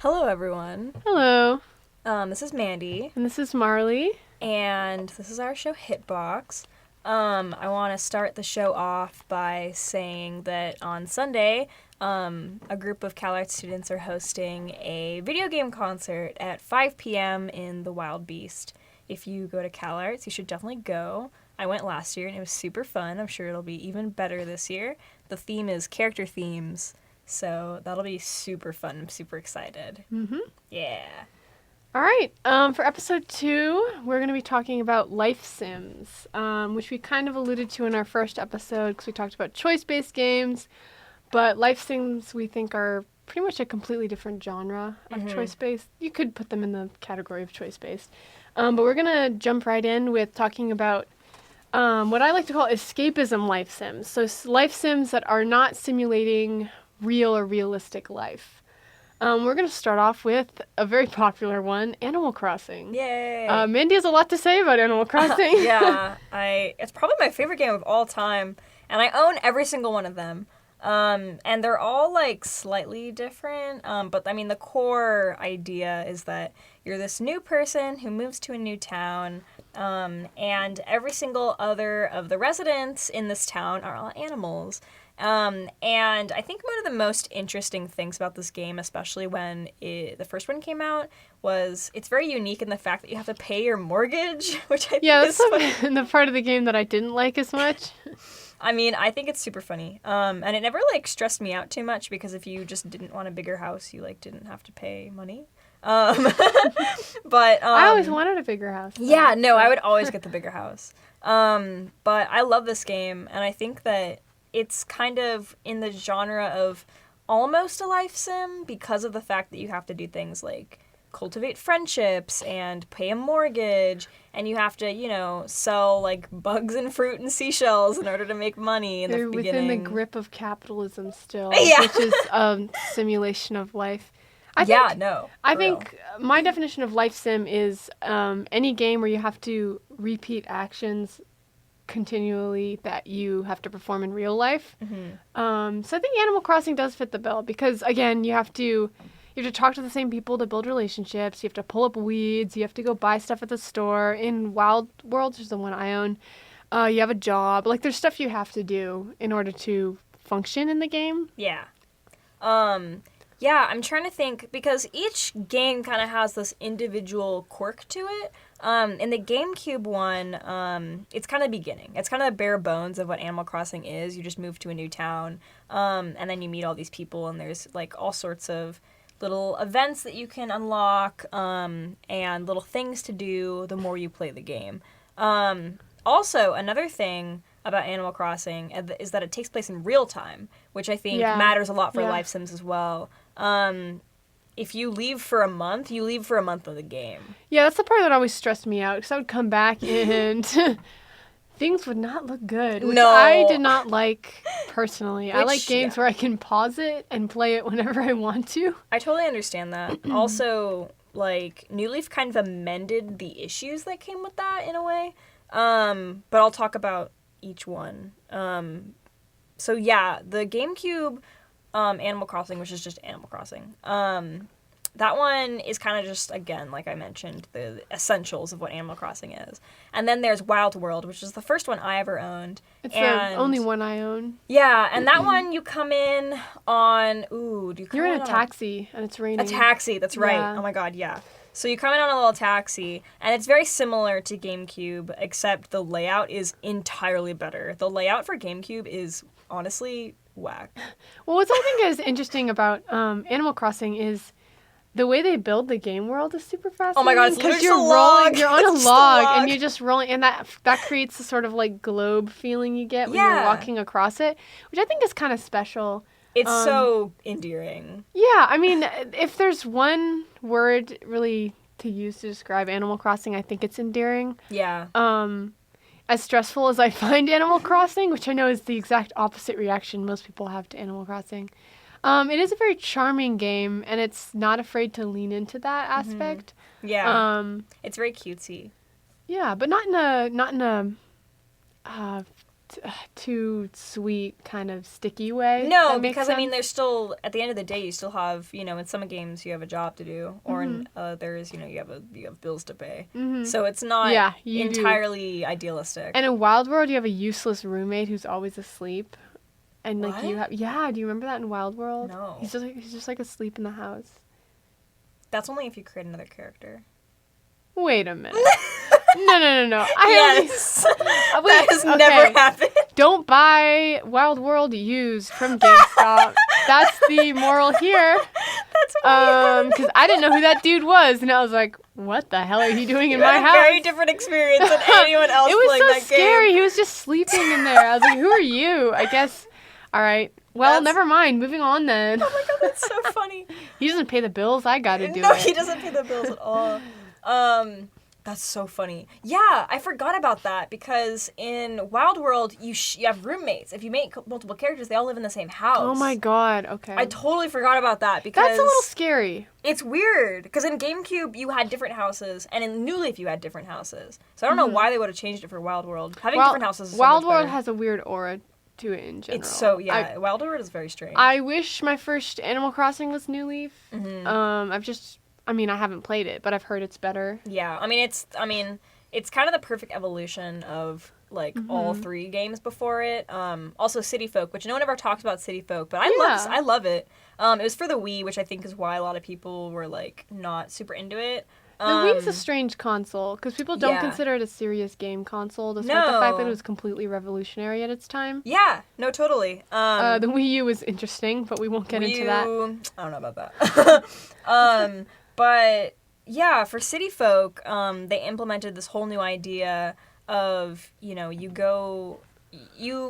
Hello, everyone. Hello. This is Mandy, And this is Marley. and this is our show Hitbox. I want to start the show off by saying that on Sunday, a group of CalArts students are hosting a video game concert at 5 p.m. in the Wild Beast. If you go to CalArts, you should definitely go. I went last year, and it was super fun. I'm sure it'll be even better this year. The theme is character themes, so that'll be super fun. I'm super excited. Mm-hmm. Yeah. All right. For episode 2, we're going to be talking about life sims, which we kind of alluded to in our first episode because we talked about choice-based games. But life sims, we think, are pretty much a completely different genre of choice-based. You could put them in the category of choice-based. But we're going to jump right in with talking about what I like to call escapism life sims. So life sims that are not simulating real or realistic life. We're going to start off with a very popular one, Animal Crossing. Yay! Mandy has a lot to say about Animal Crossing. Yeah, it's probably my favorite game of all time, and I own every single one of them. And they're all, like, slightly different, but, I mean, the core idea is that you're this new person who moves to a new town, and every single other of the residents in this town are all animals. And I think one of the most interesting things about this game, especially when the first one came out, was it's very unique in the fact that you have to pay your mortgage, which I think is funny. The part of the game that I didn't like as much. I mean, I think it's super funny. And it never, like, stressed me out too much because if you just didn't want a bigger house, you, like, didn't have to pay money. But I always wanted a bigger house. Yeah, no, I would always get the bigger house. But I love this game, and I think that it's kind of in the genre of almost a life sim because of the fact that you have to do things like cultivate friendships and pay a mortgage, and you have to, you know, sell, like, bugs and fruit and seashells in order to make money in the beginning. They're within the grip of capitalism still, Yeah. which is a simulation of life. I think my definition of life sim is any game where you have to repeat actions continually that you have to perform in real life. Mm-hmm. So I think Animal Crossing does fit the bill because, again, you have to talk to the same people to build relationships. You have to pull up weeds. You have to go buy stuff at the store. In Wild Worlds, which is the one I own, you have a job. Like, there's stuff you have to do in order to function in the game. Yeah. Yeah, I'm trying to think, because each game kind of has this individual quirk to it. In the GameCube one, it's kind of the beginning. It's kind of the bare bones of what Animal Crossing is. You just move to a new town, and then you meet all these people, and there's, like, all sorts of little events that you can unlock, and little things to do the more you play the game. Also, another thing about Animal Crossing is that it takes place in real time, which I think matters a lot for life sims as well. If you leave for a month, you leave for a month of the game. Yeah, that's the part that always stressed me out, because I would come back and things would not look good, which I did not like personally. I like games where I can pause it and play it whenever I want to. I totally understand that. Also, like, New Leaf kind of amended the issues that came with that in a way. But I'll talk about each one. So yeah, the GameCube Animal Crossing, which is just Animal Crossing. That one is kind of just, again, like I mentioned, the essentials of what Animal Crossing is. And then there's Wild World, which is the first one I ever owned. It's the only one I own. Yeah, and that one you come in on... You're in a taxi, and it's raining. A taxi, that's right. Yeah. Oh my god, yeah. So you come in on a little taxi, and it's very similar to GameCube, except the layout is entirely better. The layout for GameCube is, honestly, whack. Well, what I think is interesting about Animal Crossing is the way they build the game world is super fascinating. Oh my god, it's literally you're on a log, and you're just rolling, and that creates a sort of, like, globe feeling you get when you're walking across it, which I think is kind of special. It's so endearing. Yeah, I mean, if there's one word really to use to describe Animal Crossing, I think it's endearing. Yeah. As stressful as I find Animal Crossing, which I know is the exact opposite reaction most people have to Animal Crossing, it is a very charming game, and it's not afraid to lean into that aspect. Mm-hmm. Yeah. It's very cutesy. Yeah, but not in a too sweet, kind of sticky way. No, because I mean, there's still at the end of the day, you still have in some games you have a job to do, or in others you have bills to pay. So it's not entirely idealistic. And in Wild World, you have a useless roommate who's always asleep, and like what? do you remember that in Wild World? No. He's just like asleep in the house. That's only if you create another character. Wait a minute. No. Yes. That has never happened. Don't buy Wild World used from GameStop. That's the moral here. That's weird. Because I didn't know who that dude was, and I was like, "What the hell are you doing in my house?" Very different experience than anyone else it was playing so that scary. game. He was just sleeping in there. I was like, "Who are you?" I guess. All right. Well, never mind. Moving on then. Oh my god, that's so funny. He doesn't pay the bills. I got to do it. No, he doesn't pay the bills at all. That's so funny. Yeah, I forgot about that because in Wild World, you have roommates. If you make multiple characters, they all live in the same house. Oh my god, okay. I totally forgot about that because... That's a little scary. It's weird because in GameCube, you had different houses, and in New Leaf, you had different houses. So I don't know why they would have changed it for Wild World. Having different houses is so Wild much World better. has a weird aura to it in general. It's so, Wild World is very strange. I wish my first Animal Crossing was New Leaf. I haven't played it, but I've heard it's better. Yeah, it's kind of the perfect evolution of like all three games before it. Also City Folk, which no one ever talks about City Folk, but I love it. It was for the Wii, which I think is why a lot of people were like not super into it. The Wii is a strange console because people don't consider it a serious game console, despite the fact that it was completely revolutionary at its time. Yeah, no, totally. The Wii U was interesting, but we won't get into that. I don't know about that. But yeah, for City Folk, they implemented this whole new idea of, you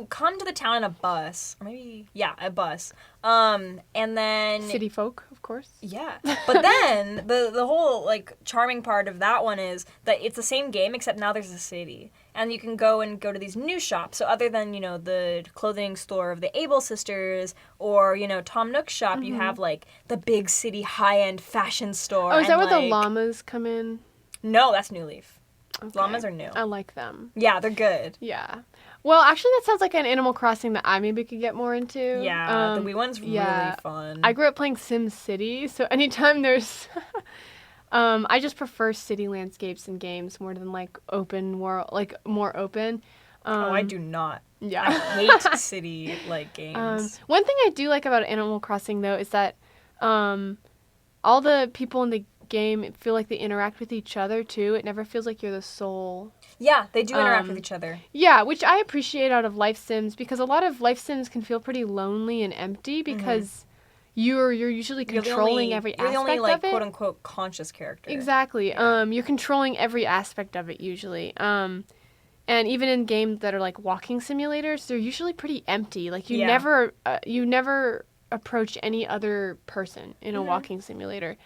come to the town in a bus, or maybe, a bus, and then... City Folk, of course. Yeah, but then the whole, like, charming part of that one is that it's the same game, except now there's a city, and you can go to these new shops, so other than, the clothing store of the Able sisters, or, Tom Nook's shop, you have, like, the big city high-end fashion store. Oh, is that where the llamas come in? No, that's New Leaf. Okay. Llamas are new. I like them. Yeah, they're good. Yeah. Well, actually, that sounds like an Animal Crossing that I maybe could get more into. Yeah, the Wii one's really fun. I grew up playing Sim City, so anytime there's... I just prefer city landscapes in games more than, like, open world, like, more open. I do not. Yeah. I hate city, like, games. One thing I do like about Animal Crossing, though, is that all the people in the game feel like they interact with each other, too. It never feels like you're the sole... Yeah, they do interact with each other. Yeah, which I appreciate out of life sims, because a lot of life sims can feel pretty lonely and empty because you're usually controlling every aspect of it. You're the only, like, quote-unquote conscious character. Exactly. Yeah. You're controlling every aspect of it, usually. And even in games that are, like, walking simulators, they're usually pretty empty. Like, you never approach any other person in a walking simulator.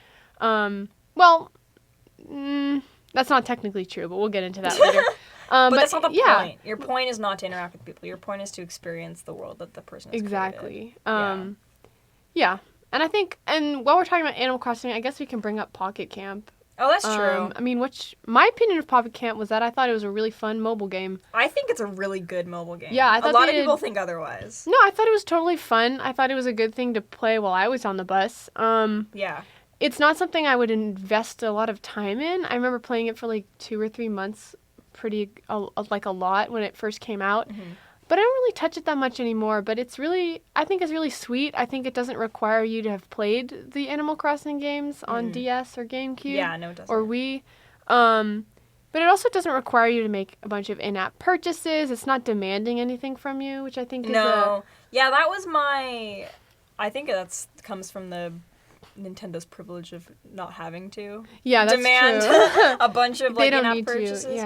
That's not technically true, but we'll get into that later. But that's not the point. Your point is not to interact with people. Your point is to experience the world that the person has created. Exactly. Yeah. And I think, and while we're talking about Animal Crossing, I guess we can bring up Pocket Camp. Oh, that's true. My opinion of Pocket Camp was that I thought it was a really fun mobile game. I think it's a really good mobile game. Yeah, I thought a lot of people think otherwise. No, I thought it was totally fun. I thought it was a good thing to play while I was on the bus. Yeah. It's not something I would invest a lot of time in. I remember playing it for like 2 or 3 months, a lot when it first came out. Mm-hmm. But I don't really touch it that much anymore. But I think it's really sweet. I think it doesn't require you to have played the Animal Crossing games on DS or GameCube. Yeah, no, it doesn't. Or Wii. But it also doesn't require you to make a bunch of in-app purchases. It's not demanding anything from you, which I think Yeah, that was I think that comes from the Nintendo's privilege of not having to demand a bunch of like in-app purchases.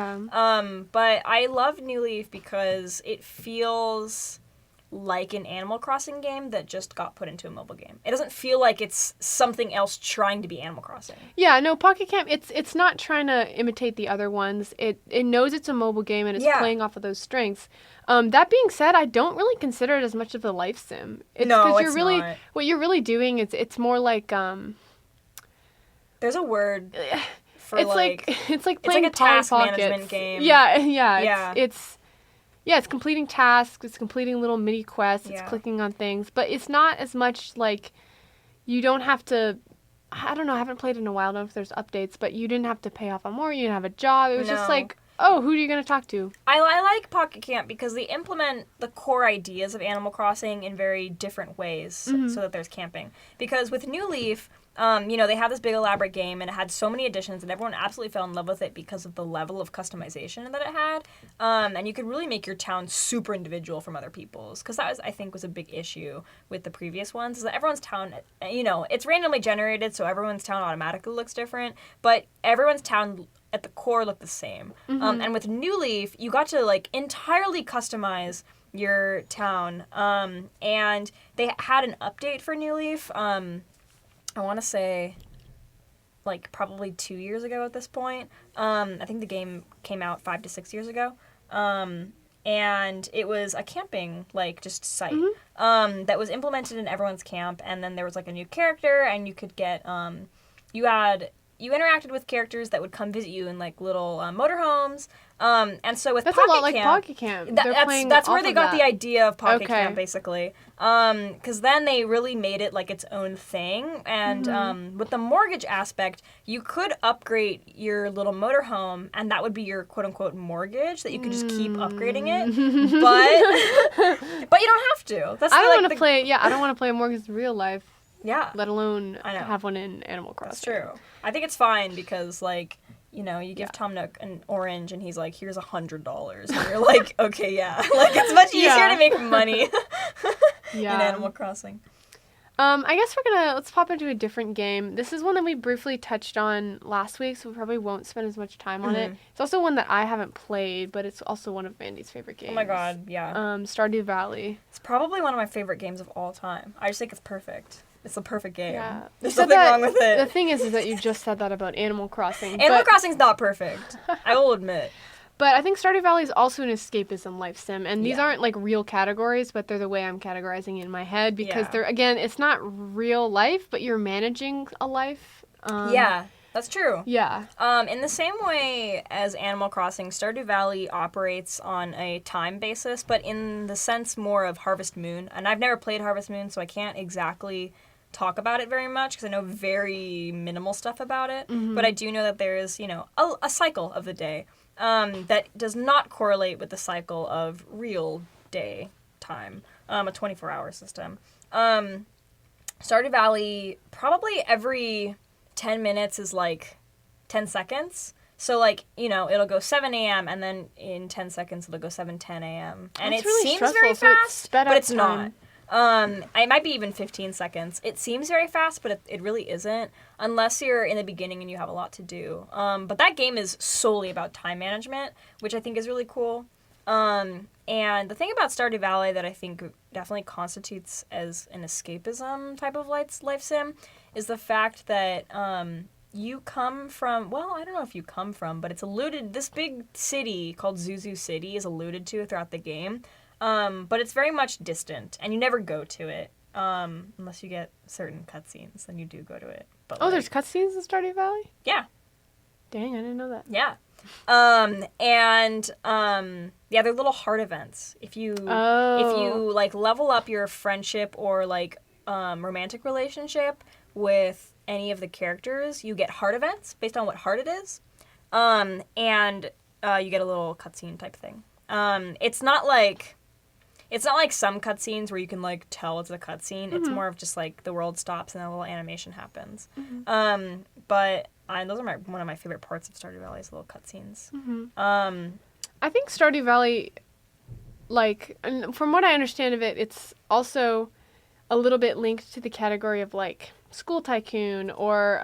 But I love New Leaf because it feels like an Animal Crossing game that just got put into a mobile game. It doesn't feel like it's something else trying to be Animal Crossing. Yeah, no, Pocket Camp, it's not trying to imitate the other ones. It knows it's a mobile game and it's playing off of those strengths. That being said, I don't really consider it as much of a life sim. No, it's not. What you're really doing is it's more like there's a word for it's like playing a Polly task Pockets. management game. Yeah. It's Yeah, it's completing tasks, it's completing little mini quests, it's Yeah. clicking on things, but it's not as much like you don't have to. I don't know, I haven't played in a while, I don't know if there's updates, but you didn't have to pay off on more, you didn't have a job. It was just No. like, oh, who are you going to talk to? I like Pocket Camp because they implement the core ideas of Animal Crossing in very different ways so that there's camping. Because with New Leaf, they had this big elaborate game and it had so many additions and everyone absolutely fell in love with it because of the level of customization that it had. And you could really make your town super individual from other people's. Because that was a big issue with the previous ones, is that everyone's town, it's randomly generated, so everyone's town automatically looks different. But everyone's town at the core looked the same. And with New Leaf, you got to like entirely customize your town. And they had an update for New Leaf. I want to say like probably 2 years ago at this point. I think the game came out 5 to 6 years ago. And it was a camping, like, just site that was implemented in everyone's camp. And then there was, like, a new character, and you could get, you interacted with characters that would come visit you in, like, little motorhomes. And so with That's Pocket a lot like Camp, Pocket Camp. that's where they got the idea of Pocket Okay. Camp, basically. Because then they really made it like its own thing. And with the mortgage aspect, you could upgrade your little motorhome, and that would be your quote-unquote mortgage, that you could just keep upgrading it. But you don't have to. That's I don't want to play. I don't want to play a mortgage in real life. Yeah. Let alone I know. have one in Animal Crossing. That's true. I think it's fine because, like, you give Tom Nook an orange and he's like, here's $100. And you're like, okay, yeah. Like, it's much easier to make money in Animal Crossing. I guess let's pop into a different game. This is one that we briefly touched on last week, so we probably won't spend as much time on it. It's also one that I haven't played, but it's also one of Mandy's favorite games. Oh my god, yeah. Stardew Valley. It's probably one of my favorite games of all time. I just think it's perfect. It's the perfect game. Yeah. There's nothing wrong with it. The thing is that you just said that about Animal Crossing. Animal Crossing's not perfect. I will admit. But I think Stardew Valley is also an escapism life sim, and these aren't like real categories, but they're the way I'm categorizing it in my head because they're, again, it's not real life, but you're managing a life. Yeah, that's true. Yeah. In the same way as Animal Crossing, Stardew Valley operates on a time basis, but in the sense more of Harvest Moon. And I've never played Harvest Moon, so I can't exactly talk about it very much because I know very minimal stuff about it. But I do know that there is, a cycle of the day that does not correlate with the cycle of real day time, a 24-hour system. Stardew Valley, probably every 10 minutes is like 10 seconds. So, like, it'll go 7 a.m. and then in 10 seconds it'll go 7:10 a.m. And That's it really seems stressful, very so it's fast, sped but up it's time. not. It might be even 15 seconds. It seems very fast, but it really isn't, unless you're in the beginning and you have a lot to do. But that game is solely about time management, which I think is really cool. And the thing about Stardew Valley that I think definitely constitutes as an escapism type of life sim is the fact that you come from, well, I don't know if you come from, but it's alluded, this big city called Zuzu City is alluded to throughout the game. But it's very much distant, and you never go to it, unless you get certain cutscenes, then you do go to it. But there's cutscenes in Stardew Valley? Yeah. Dang, I didn't know that. Yeah. They're little heart events. If you like level up your friendship or like romantic relationship with any of the characters, you get heart events based on what heart it is, and you get a little cutscene type thing. It's not like some cutscenes where you can like tell it's a cutscene. It's more of just like the world stops and a little animation happens. But those are one of my favorite parts of Stardew Valley is little cutscenes. I think Stardew Valley, like, and from what I understand of it, it's also a little bit linked to the category of like School Tycoon or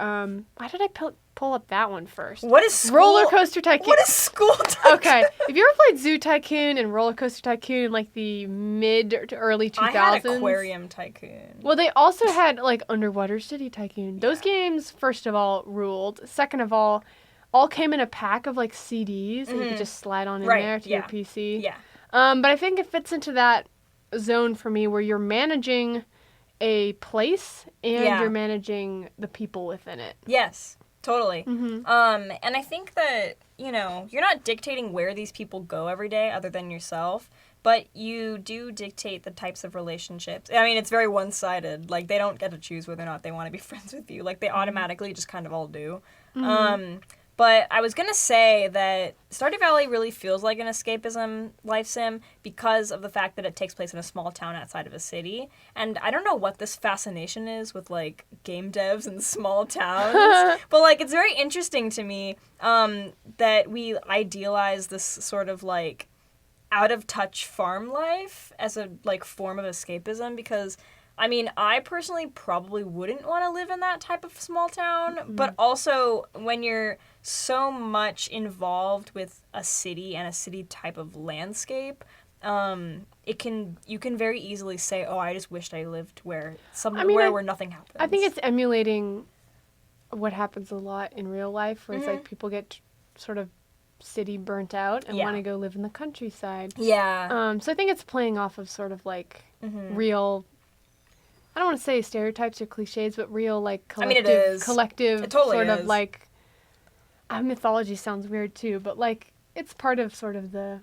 why did I pull up that one first? What is School? Roller Coaster Tycoon? What is School Tycoon? Okay, if you ever played Zoo Tycoon and Roller Coaster Tycoon in like the mid to early 2000s. I had Aquarium Tycoon. Well, they also had like Underwater City Tycoon. Those games, first of all, ruled. Second of all came in a pack of like CDs that you could just slide on in there to your PC. Yeah. But I think it fits into that zone for me where you're managing a place and you're managing the people within it. Yes. Totally. Mm-hmm. And I think that, you know, you're not dictating where these people go every day other than yourself, but you do dictate the types of relationships. I mean, it's very one-sided. Like, they don't get to choose whether or not they want to be friends with you. Like, they automatically just kind of all do. Mm-hmm. But I was going to say that Stardew Valley really feels like an escapism life sim because of the fact that it takes place in a small town outside of a city. And I don't know what this fascination is with, like, game devs in small towns. But, like, it's very interesting to me that we idealize this sort of, like, out-of-touch farm life as a, like, form of escapism because... I mean, I personally probably wouldn't want to live in that type of small town, but also when you're so much involved with a city and a city type of landscape, you can very easily say, "Oh, I just wished I lived where nothing happens." I think it's emulating what happens a lot in real life, where it's like people get sort of city burnt out and want to go live in the countryside. Yeah. So I think it's playing off of sort of like real. I don't want to say stereotypes or cliches, but real, like, collective, I mean, it is. collective it totally sort is. of, like, mythology sounds weird, too, but, like, it's part of sort of the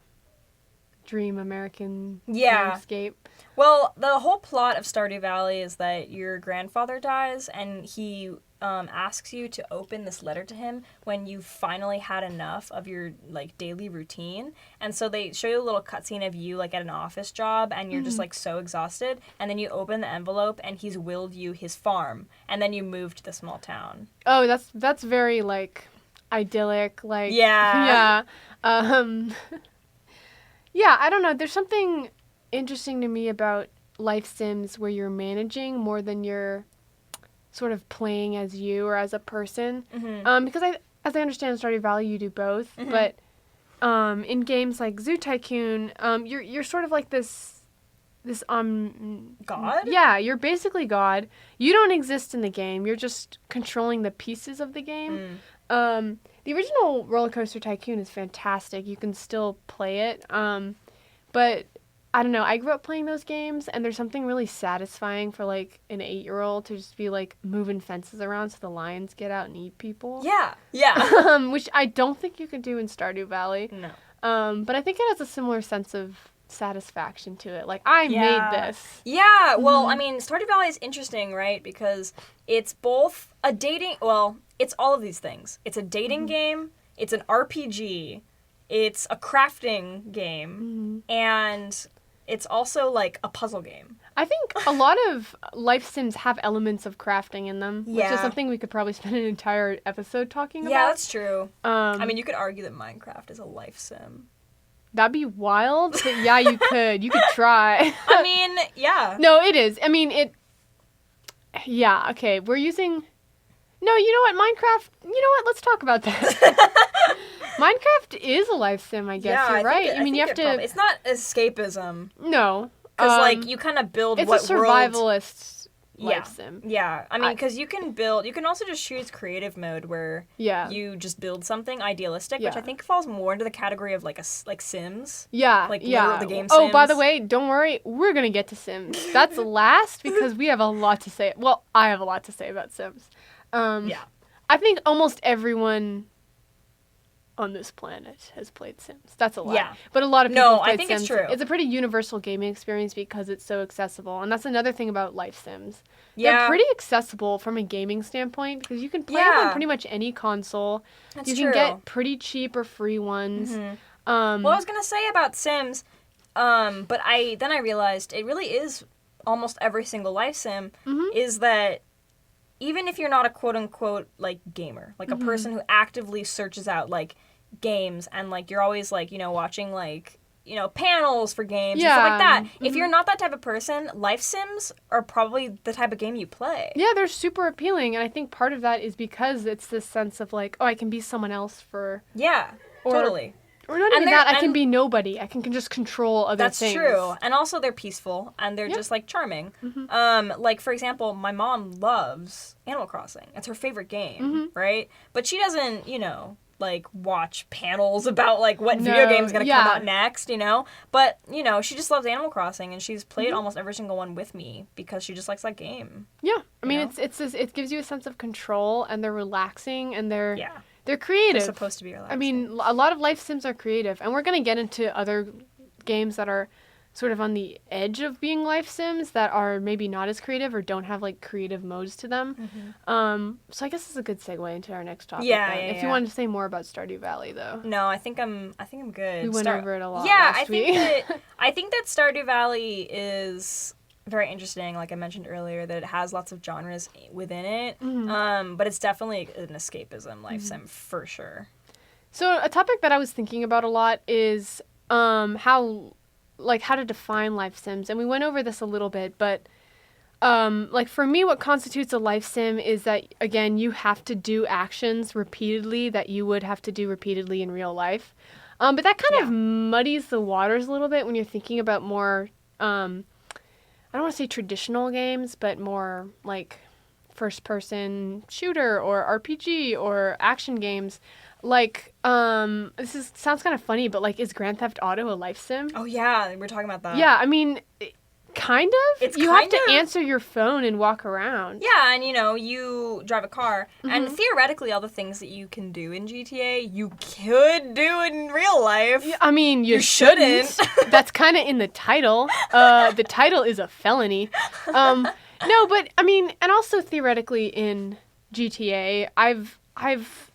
dream American landscape. Well, the whole plot of Stardew Valley is that your grandfather dies, and he asks you to open this letter to him when you've finally had enough of your, like, daily routine. And so they show you a little cutscene of you, like, at an office job, and you're just, like, so exhausted. And then you open the envelope, and he's willed you his farm. And then you move to the small town. Oh, that's very, like, idyllic, like... Yeah. Yeah. Yeah, I don't know. There's something interesting to me about life sims where you're managing more than you're sort of playing as you or as a person. Because as I understand Stardew Valley, you do both. But in games like Zoo Tycoon, you're sort of like this God? Yeah, you're basically God. You don't exist in the game. You're just controlling the pieces of the game. The original Roller Coaster Tycoon is fantastic. You can still play it. But I don't know. I grew up playing those games, and there's something really satisfying for, like, an 8-year-old to just be, like, moving fences around so the lions get out and eat people. Yeah. Which I don't think you could do in Stardew Valley. No. But I think it has a similar sense of satisfaction to it. Like, I made this. Yeah. Well, I mean, Stardew Valley is interesting, right? Because it's both a dating... Well, it's all of these things. It's a dating game. It's an RPG. It's a crafting game. And... it's also, like, a puzzle game. I think a lot of life sims have elements of crafting in them, which is something we could probably spend an entire episode talking about. Yeah, that's true. I mean, you could argue that Minecraft is a life sim. That'd be wild, but yeah, you could. You could try. I mean, yeah. No, it is. I mean, it... Yeah, okay, we're using... No, you know what, Minecraft... You know what, let's talk about that. Minecraft is a life sim, I guess. You're right. I mean, you have to... It's not escapism. No. Because, like, you kind of build it's what a survivalist life sim. Yeah. I mean, because you can build... You can also just choose creative mode where you just build something idealistic, which I think falls more into the category of, like, Sims. Yeah, like, yeah. The game Sims. Oh, by the way, don't worry. We're going to get to Sims. That's last because we have a lot to say. Well, I have a lot to say about Sims. I think almost everyone on this planet has played Sims. That's a lot. Yeah. But a lot of people have played Sims. I think it's true. It's a pretty universal gaming experience because it's so accessible. And that's another thing about life Sims. They're pretty accessible from a gaming standpoint because you can play them on pretty much any console. That's you can get pretty cheap or free ones. Well, I was going to say about Sims, but I realized it really is almost every single life sim is that even if you're not a quote-unquote, like, gamer, like a person who actively searches out, like, games and, like, you're always, like, you know, watching, like, you know, panels for games and stuff like that. If you're not that type of person, life sims are probably the type of game you play. Yeah, they're super appealing, and I think part of that is because it's this sense of, like, oh, I can be someone else for... Yeah, totally. Or not even that, I can be nobody. I can just control other things. That's true. And also they're peaceful, and they're just, like, charming. Like, for example, my mom loves Animal Crossing. It's her favorite game, right? But she doesn't, you know, like watch panels about like what video game's gonna come out next, you know. But you know, she just loves Animal Crossing, and she's played almost every single one with me because she just likes that game. Yeah, I mean, it gives you a sense of control, and they're relaxing, and they're creative. They're supposed to be relaxing. I mean, a lot of life sims are creative, and we're gonna get into other games that are sort of on the edge of being life sims that are maybe not as creative or don't have like creative modes to them. So I guess it's a good segue into our next topic. If you wanted to say more about Stardew Valley, though. No, I think I'm good. We went over it a lot. I think that Stardew Valley is very interesting. Like I mentioned earlier, that it has lots of genres within it. But it's definitely an escapism life sim for sure. So a topic that I was thinking about a lot is how to define life sims, and we went over this a little bit, but like for me, what constitutes a life sim is that, again, you have to do actions repeatedly that you would have to do repeatedly in real life, but that kind of muddies the waters a little bit when you're thinking about more I don't want to say traditional games, but more like first person shooter or RPG or action games. Like, sounds kind of funny, but like, is Grand Theft Auto a life sim? Oh yeah, we're talking about that. Yeah, I mean, kind of. You have to answer your phone and walk around. Yeah, and you know, you drive a car, and theoretically, all the things that you can do in GTA, you could do in real life. I mean, you shouldn't. That's kind of in the title. The title is a felony. No, but I mean, and also theoretically in GTA, I've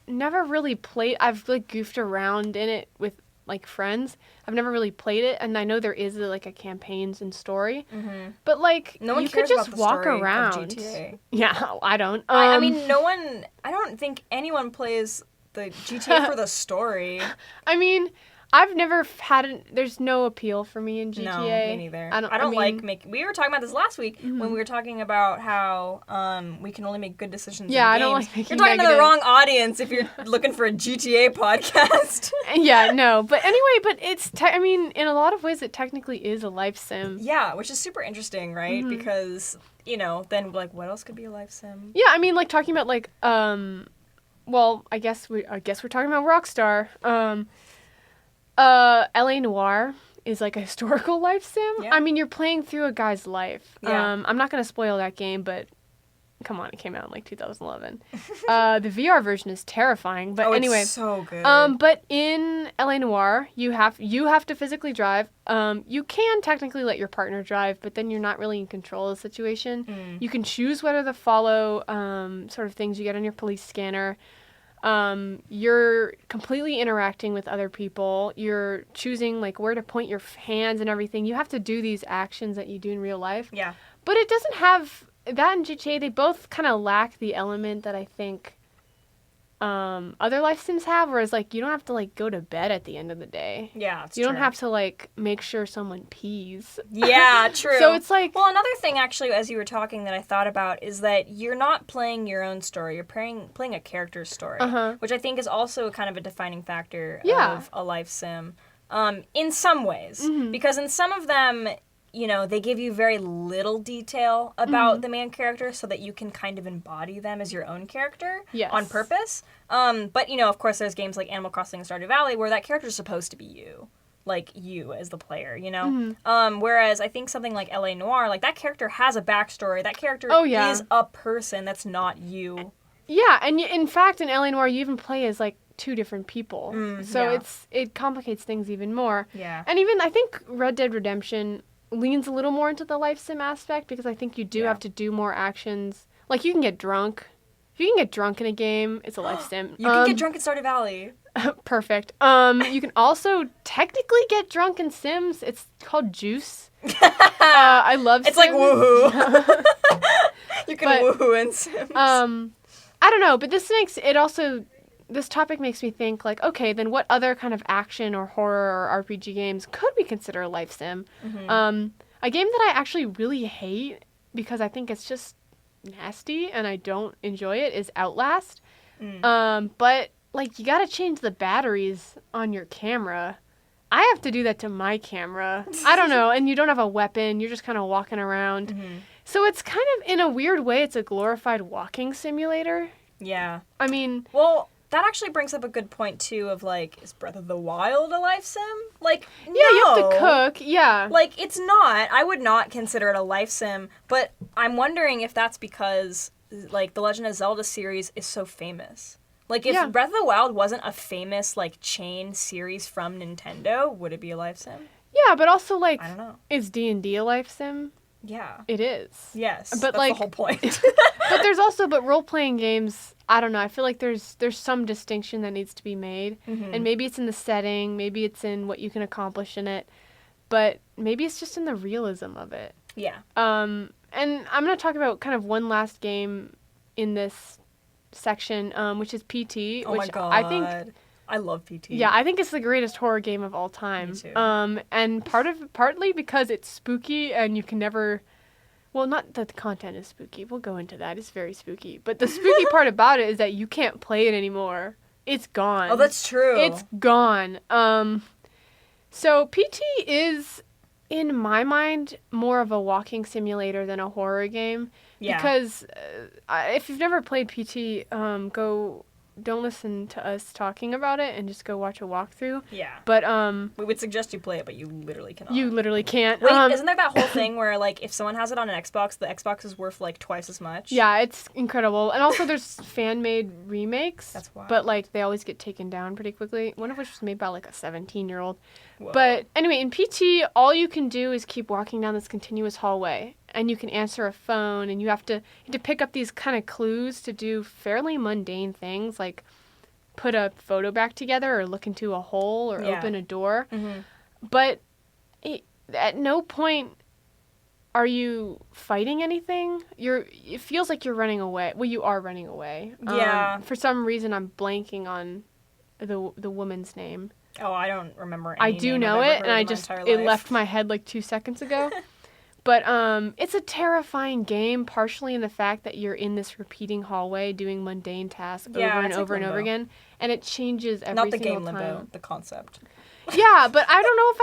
never really played. I've like goofed around in it with like friends. I've never really played it, and I know there is like a campaigns and story, but like no one you cares could just about the walk story around. of GTA. Yeah, I don't. I mean, no one. I don't think anyone plays the GTA for the story. I mean, I've never had there's no appeal for me in GTA. No, me neither. I don't like making. We were talking about this last week when we were talking about how we can only make good decisions. In games. I don't like making. You're talking to the wrong audience if you're looking for a GTA podcast. Yeah, no, but anyway, but it's. I mean, in a lot of ways, it technically is a life sim. Yeah, which is super interesting, right? Because you know, then like, what else could be a life sim? Yeah, I mean, like talking about like, well, I guess we're talking about Rockstar. L.A. Noire is like a historical life sim. Yeah. I mean, you're playing through a guy's life. Yeah. I'm not going to spoil that game, but come on, it came out in like 2011. The VR version is terrifying, but anyway. It's so good. But in L.A. Noire, you have to physically drive. You can technically let your partner drive, but then you're not really in control of the situation. You can choose whether to follow sort of things you get on your police scanner. You're completely interacting with other people. You're choosing like where to point your hands and everything. You have to do these actions that you do in real life. Yeah. But it doesn't have that in GTA. They both kind of lack the element that I think other life sims have, whereas like you don't have to like go to bed at the end of the day. Yeah, it's you don't have to like make sure someone pees. Yeah, true. So it's like, well, another thing actually, as you were talking, that I thought about is that you're not playing your own story. You're playing a character's story, which I think is also kind of a defining factor of a life sim. In some ways, because in some of them, you know, they give you very little detail about the main character so that you can kind of embody them as your own character on purpose. But, you know, of course, there's games like Animal Crossing and Stardew Valley where that character's supposed to be you. Like, you as the player, you know? Whereas I think something like L.A. Noire, like, that character has a backstory. That character is a person that's not you. Yeah, and in fact, in L.A. Noire, you even play as, like, two different people. So it complicates things even more. Yeah. And even, I think Red Dead Redemption leans a little more into the life sim aspect because I think you do have to do more actions. Like, you can get drunk. If you can get drunk in a game, it's a life sim. You can get drunk in Stardew Valley. Perfect. You can also technically get drunk in Sims. It's called Juice. I love Sims. It's like woohoo. You can woohoo in Sims. I don't know, but this topic makes me think, like, okay, then what other kind of action or horror or RPG games could we consider a life sim? A game that I actually really hate because I think it's just nasty and I don't enjoy it is Outlast. But, like, you gotta change the batteries on your camera. I have to do that to my camera. I don't know, and you don't have a weapon. You're just kind of walking around. So it's kind of, in a weird way, it's a glorified walking simulator. Yeah. I mean... Well... that actually brings up a good point, too, of, like, is Breath of the Wild a life sim? Like, Yeah, you have to cook, yeah. Like, it's not. I would not consider it a life sim, but I'm wondering if that's because, like, the Legend of Zelda series is so famous. Like, if Breath of the Wild wasn't a famous, like, chain series from Nintendo, would it be a life sim? Yeah, but also, like, I don't know. Is D&D a life sim? Yeah. It is. Yes, but that's like, the whole point. But there's also, role-playing games, I don't know, I feel like there's some distinction that needs to be made. Mm-hmm. And maybe it's in the setting, maybe it's in what you can accomplish in it, but maybe it's just in the realism of it. Yeah. And I'm going to talk about kind of one last game in this section, which is PT. Oh which my god. I love PT. Yeah, I think it's the greatest horror game of all time. Me too. And partly because it's spooky and you can never... Well, not that the content is spooky. We'll go into that. It's very spooky. But the spooky part about it is that you can't play it anymore. It's gone. Oh, that's true. It's gone. So PT is, in my mind, more of a walking simulator than a horror game. Yeah. Because if you've never played PT, don't listen to us talking about it and just go watch a walkthrough. Yeah. But we would suggest you play it, but you literally cannot. You literally can't. Wait, isn't there that whole thing where, like, if someone has it on an Xbox, the Xbox is worth, like, twice as much? Yeah, it's incredible. And also there's fan-made remakes. That's wild. But, like, they always get taken down pretty quickly. One of which was made by, like, a 17-year-old. Whoa. But anyway, in PT, all you can do is keep walking down this continuous hallway. And you can answer a phone, and you have to pick up these kind of clues to do fairly mundane things, like put a photo back together or look into a hole or open a door. Mm-hmm. But at no point are you fighting anything. It feels like you're running away. Well, you are running away. Yeah. For some reason, I'm blanking on the woman's name. Oh, I don't remember any I do name know I've it, ever and heard in my entire it life. left my head like 2 seconds ago. But it's a terrifying game, partially in the fact that you're in this repeating hallway doing mundane tasks over and over and over again, and it changes every Not the single game time. Limbo, the concept. Yeah, but I don't know if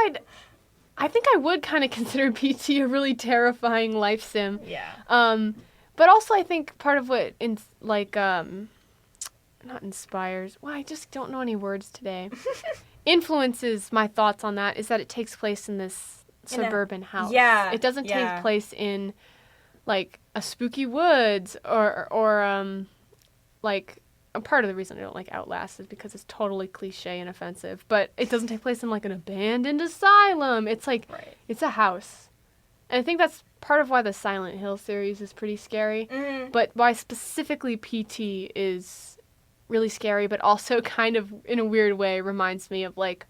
I think I would kind of consider PT a really terrifying life sim. Yeah. But also I think part of what not inspires. Well, I just don't know any words today. Influences my thoughts on that is that it takes place in this suburban house. Yeah. It doesn't take place in like a spooky woods or like a part of the reason I don't like Outlast is because it's totally cliche and offensive, but it doesn't take place in like an abandoned asylum. It's like It's a house. And I think that's part of why the Silent Hill series is pretty scary, but why specifically PT is really scary, but also kind of in a weird way reminds me of like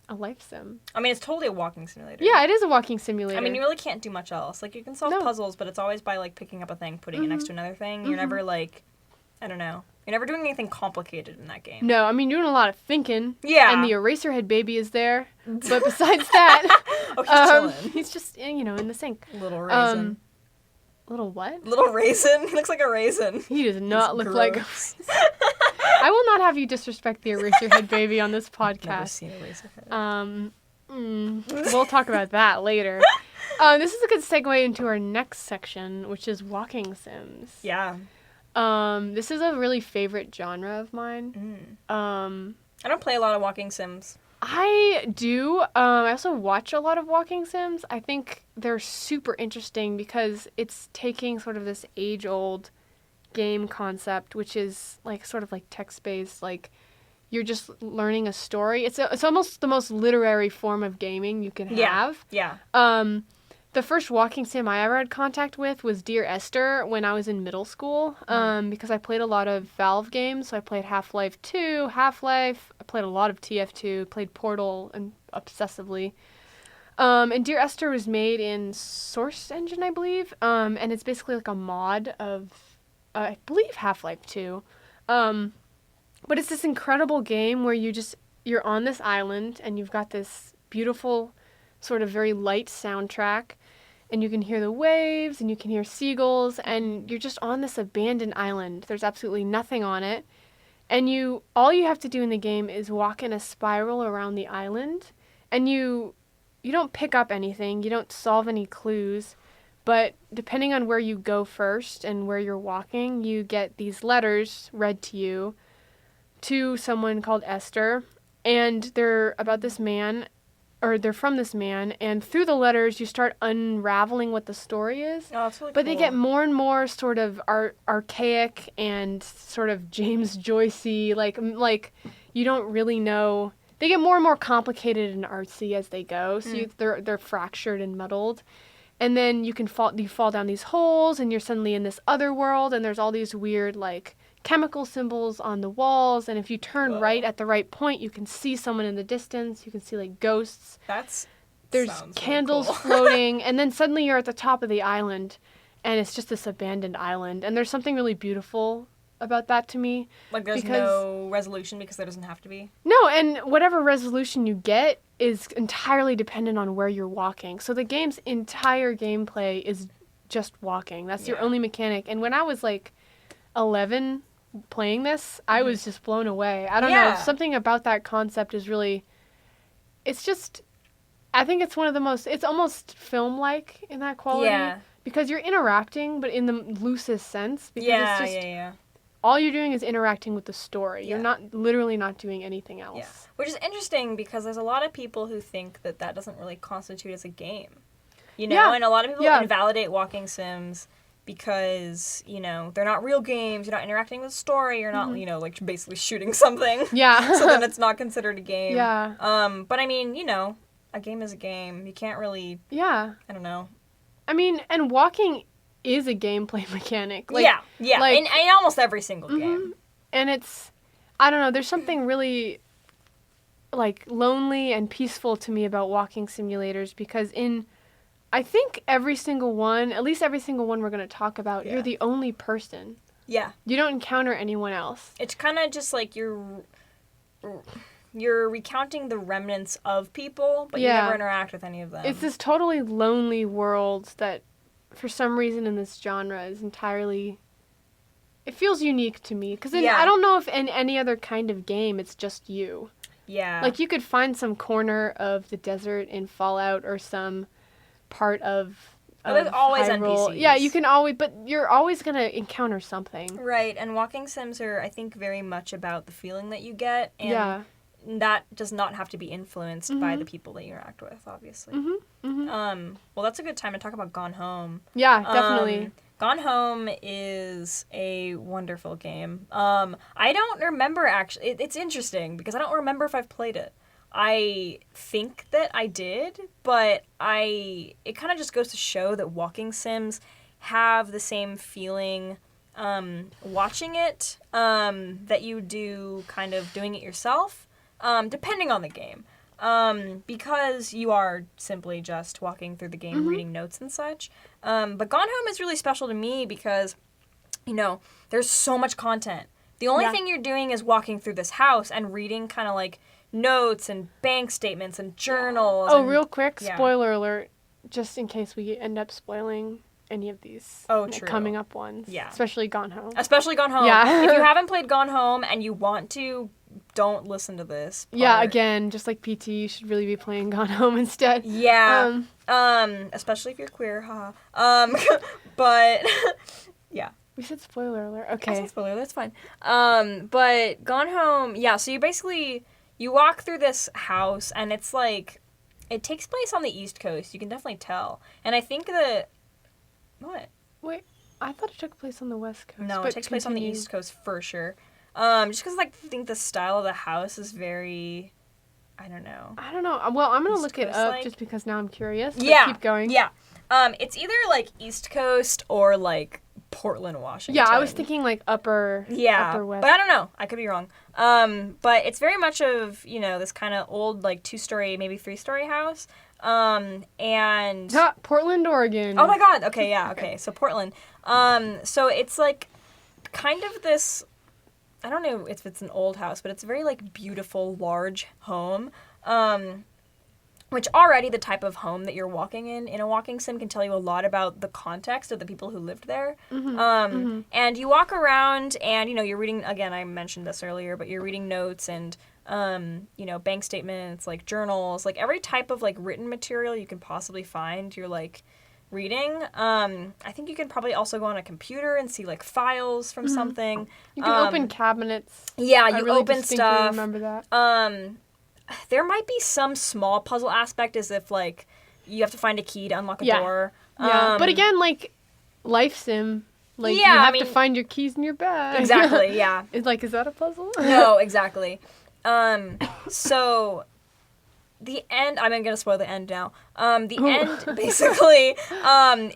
a life sim. I mean, it's totally a walking simulator. Yeah, it is a walking simulator. I mean, you really can't do much else. Like, you can solve puzzles, but it's always by, like, picking up a thing, putting it next to another thing. You're never, like, I don't know. You're never doing anything complicated in that game. No, I mean, you're doing a lot of thinking. Yeah. And the Eraserhead baby is there. But besides that... Oh, he's chilling. He's just, in the sink. Little raisin. Little what? Little raisin? He looks like a raisin. He does not look like a gross. raisin. I will not have you disrespect the Eraserhead baby on this podcast. Never seen Eraserhead. We'll talk about that later. This is a good segue into our next section, which is walking sims. Yeah. This is a really favorite genre of mine. I don't play a lot of walking sims. I do. I also watch a lot of walking sims. I think they're super interesting because it's taking sort of this age-old game concept, which is like sort of like text-based, like you're just learning a story. It's almost the most literary form of gaming you can have. Yeah. The first walking sim I ever had contact with was Dear Esther when I was in middle school, because I played a lot of Valve games. So I played Half-Life 2, Half-Life. I played a lot of TF2, played Portal and obsessively. And Dear Esther was made in Source Engine, I believe, and it's basically like a mod of, I believe, Half-Life 2. But it's this incredible game where you're on this island and you've got this beautiful sort of very light soundtrack, and you can hear the waves and you can hear seagulls, and you're just on this abandoned island. There's absolutely nothing on it, and all you have to do in the game is walk in a spiral around the island, and you don't pick up anything, you don't solve any clues, but depending on where you go first and where you're walking, you get these letters read to you to someone called Esther, and they're about this man, or they're from this man, and through the letters you start unraveling what the story is. Oh, that's really But cool. they get more and more sort of archaic and sort of James Joyce-y, like you don't really know. They get more and more complicated and artsy as they go, so they're fractured and muddled. And then you fall down these holes, and you're suddenly in this other world, and there's all these weird, like, chemical symbols on the walls, and if you turn right at the right point, you can see someone in the distance. You can see, like, ghosts. There's candles really cool. floating, and then suddenly you're at the top of the island, and it's just this abandoned island. And there's something really beautiful about that to me. Like, there's no resolution because there doesn't have to be? No, and whatever resolution you get is entirely dependent on where you're walking. So the game's entire gameplay is just walking. That's your only mechanic. And when I was, like, 11 playing this, I was just blown away. I don't know. Something about that concept is really... It's just... I think it's one of the most... It's almost film-like in that quality. Yeah. Because you're interacting, but in the loosest sense. Because it's just... Yeah. All you're doing is interacting with the story. You're literally not doing anything else. Yeah. Which is interesting because there's a lot of people who think that doesn't really constitute as a game. You know, and a lot of people invalidate walking sims because, you know, they're not real games, you're not interacting with the story, you're not, you know, like basically shooting something. Yeah. So then it's not considered a game. Yeah. But I mean, you know, a game is a game. You can't really... Yeah. I don't know. I mean, and walking is a gameplay mechanic. Like, yeah. Like, in almost every single game. And it's, I don't know, there's something really, like, lonely and peaceful to me about walking simulators because in, I think every single one, at least every single one we're going to talk about, you're the only person. Yeah. You don't encounter anyone else. It's kind of just like you're recounting the remnants of people, but you never interact with any of them. It's this totally lonely world that, for some reason in this genre, is entirely... It feels unique to me. Because I don't know if in any other kind of game it's just you. Yeah. Like, you could find some corner of the desert in Fallout or some part of there's always Hyrule. NPCs. Yeah, you can always... But you're always going to encounter something. Right, and walking sims are, I think, very much about the feeling that you get. And that does not have to be influenced by the people that you interact with, obviously. Well, that's a good time to talk about Gone Home. Yeah, definitely. Gone Home is a wonderful game. I don't remember, actually. It's interesting, because I don't remember if I've played it. I think that I did, but it kind of just goes to show that walking sims have the same feeling watching it that you do kind of doing it yourself. Depending on the game. Because you are simply just walking through the game, reading notes and such. But Gone Home is really special to me because, you know, there's so much content. The only thing you're doing is walking through this house and reading kind of like notes and bank statements and journals. Oh, real quick, spoiler alert, just in case we end up spoiling any of these coming up ones. Yeah. Especially Gone Home. Yeah. If you haven't played Gone Home and you want to, don't listen to this part. Yeah, again, just like PT, you should really be playing Gone Home instead. Yeah. Especially if you're queer, haha. But, yeah. We said spoiler alert. Okay. I said spoiler alert, that's fine. But Gone Home, so you walk through this house, and it's like, it takes place on the East Coast, you can definitely tell. And I think that, what? Wait, I thought it took place on the West Coast. No, it takes place on the East Coast for sure. Just because, like, I think the style of the house is very, I don't know. Well, I'm going to look it up just because now I'm curious. Yeah. Keep going. Yeah. It's either, like, East Coast or, like, Portland, Washington. Yeah, I was thinking, like, upper West. But I don't know. I could be wrong. But it's very much of, you know, this kind of old, like, 2-story, maybe 3-story house. And... Portland, Oregon. Oh, my God. Okay, yeah, okay. So, Portland. So, it's, like, kind of this... I don't know if it's an old house, but it's a very, like, beautiful, large home, which already the type of home that you're walking in a walking sim can tell you a lot about the context of the people who lived there. And you walk around and, you know, you're reading, again, I mentioned this earlier, but you're reading notes and, you know, bank statements, like, journals, like, every type of, like, written material you can possibly find, you're, like, reading. I think you can probably also go on a computer and see like files from something. You can open cabinets. Yeah, I you really open distinctly stuff. remember that. There might be some small puzzle aspect as if like you have to find a key to unlock a door. Yeah, but again, like life sim, like you Yeah, I have to mean- find your keys in your bag. Exactly, yeah. It's like, is that a puzzle? No, exactly. So the end, I'm going to spoil the end now. The end, basically,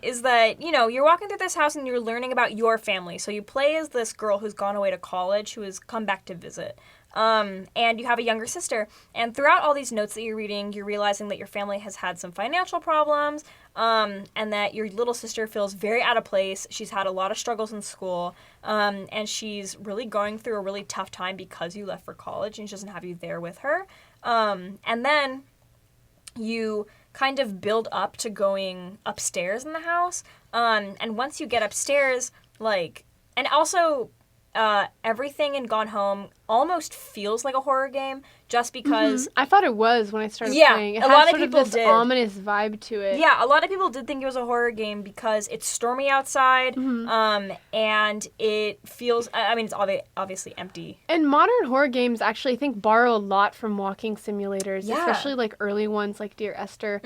is that, you know, you're walking through this house and you're learning about your family. So you play as this girl who's gone away to college, who has come back to visit. And you have a younger sister. And throughout all these notes that you're reading, you're realizing that your family has had some financial problems, and that your little sister feels very out of place. She's had a lot of struggles in school, and she's really going through a really tough time because you left for college and she doesn't have you there with her. And then you kind of build up to going upstairs in the house. And once you get upstairs, like, and also everything in Gone Home almost feels like a horror game just because... I thought it was when I started playing. It a had lot of sort people this did. ominous vibe to it. Yeah, a lot of people did think it was a horror game because it's stormy outside, and it feels... I mean, it's obviously empty. And modern horror games actually, I think, borrow a lot from walking simulators, Yeah. especially like early ones like Dear Esther.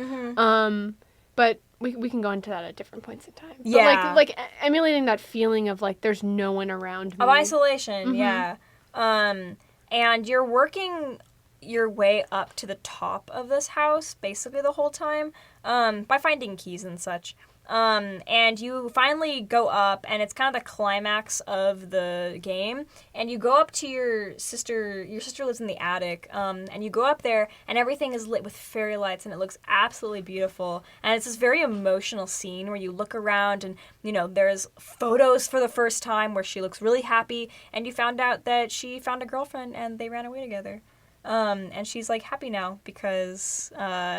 But we can go into that at different points in time. Yeah. But like emulating that feeling of like there's no one around me. Of isolation, yeah. And you're working your way up to the top of this house basically the whole time, by finding keys and such. And you finally go up, and it's kind of the climax of the game, and you go up to your sister lives in the attic, and you go up there, and everything is lit with fairy lights, and it looks absolutely beautiful, and it's this very emotional scene where you look around, and, you know, there's photos for the first time where she looks really happy, and you found out that she found a girlfriend, and they ran away together. And she's like happy now because,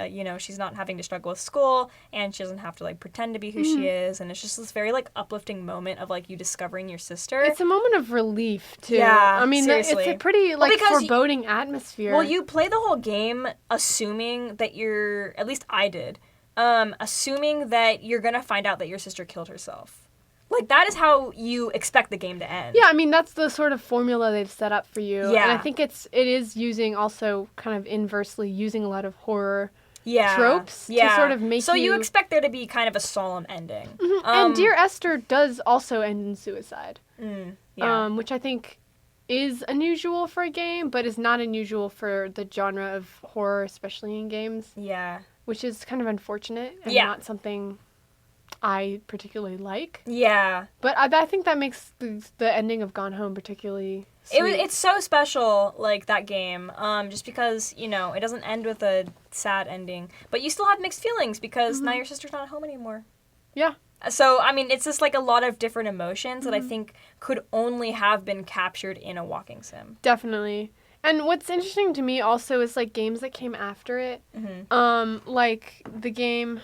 you know, she's not having to struggle with school and she doesn't have to like pretend to be who she is. And it's just this very like uplifting moment of like you discovering your sister. It's a moment of relief too. Yeah, I mean, seriously. it's a pretty like because foreboding atmosphere. Well, you play the whole game assuming that you're, at least I did, assuming that you're going to find out that your sister killed herself. Like, that is how you expect the game to end. Yeah, I mean, that's the sort of formula they've set up for you. Yeah. And I think it is using also kind of inversely using a lot of horror Yeah. tropes to sort of make so you expect there to be kind of a solemn ending. and Dear Esther does also end in suicide. Yeah. Which I think is unusual for a game, but is not unusual for the genre of horror, especially in games. Yeah. Which is kind of unfortunate and Yeah. not something I particularly like. Yeah. But I think that makes the ending of Gone Home particularly sweet. It's so special, like, that game, just because, you know, it doesn't end with a sad ending. But you still have mixed feelings because now your sister's not at home anymore. Yeah. So, I mean, it's just, like, a lot of different emotions that I think could only have been captured in a walking sim. Definitely. And what's interesting to me also is, like, games that came after it. Like the game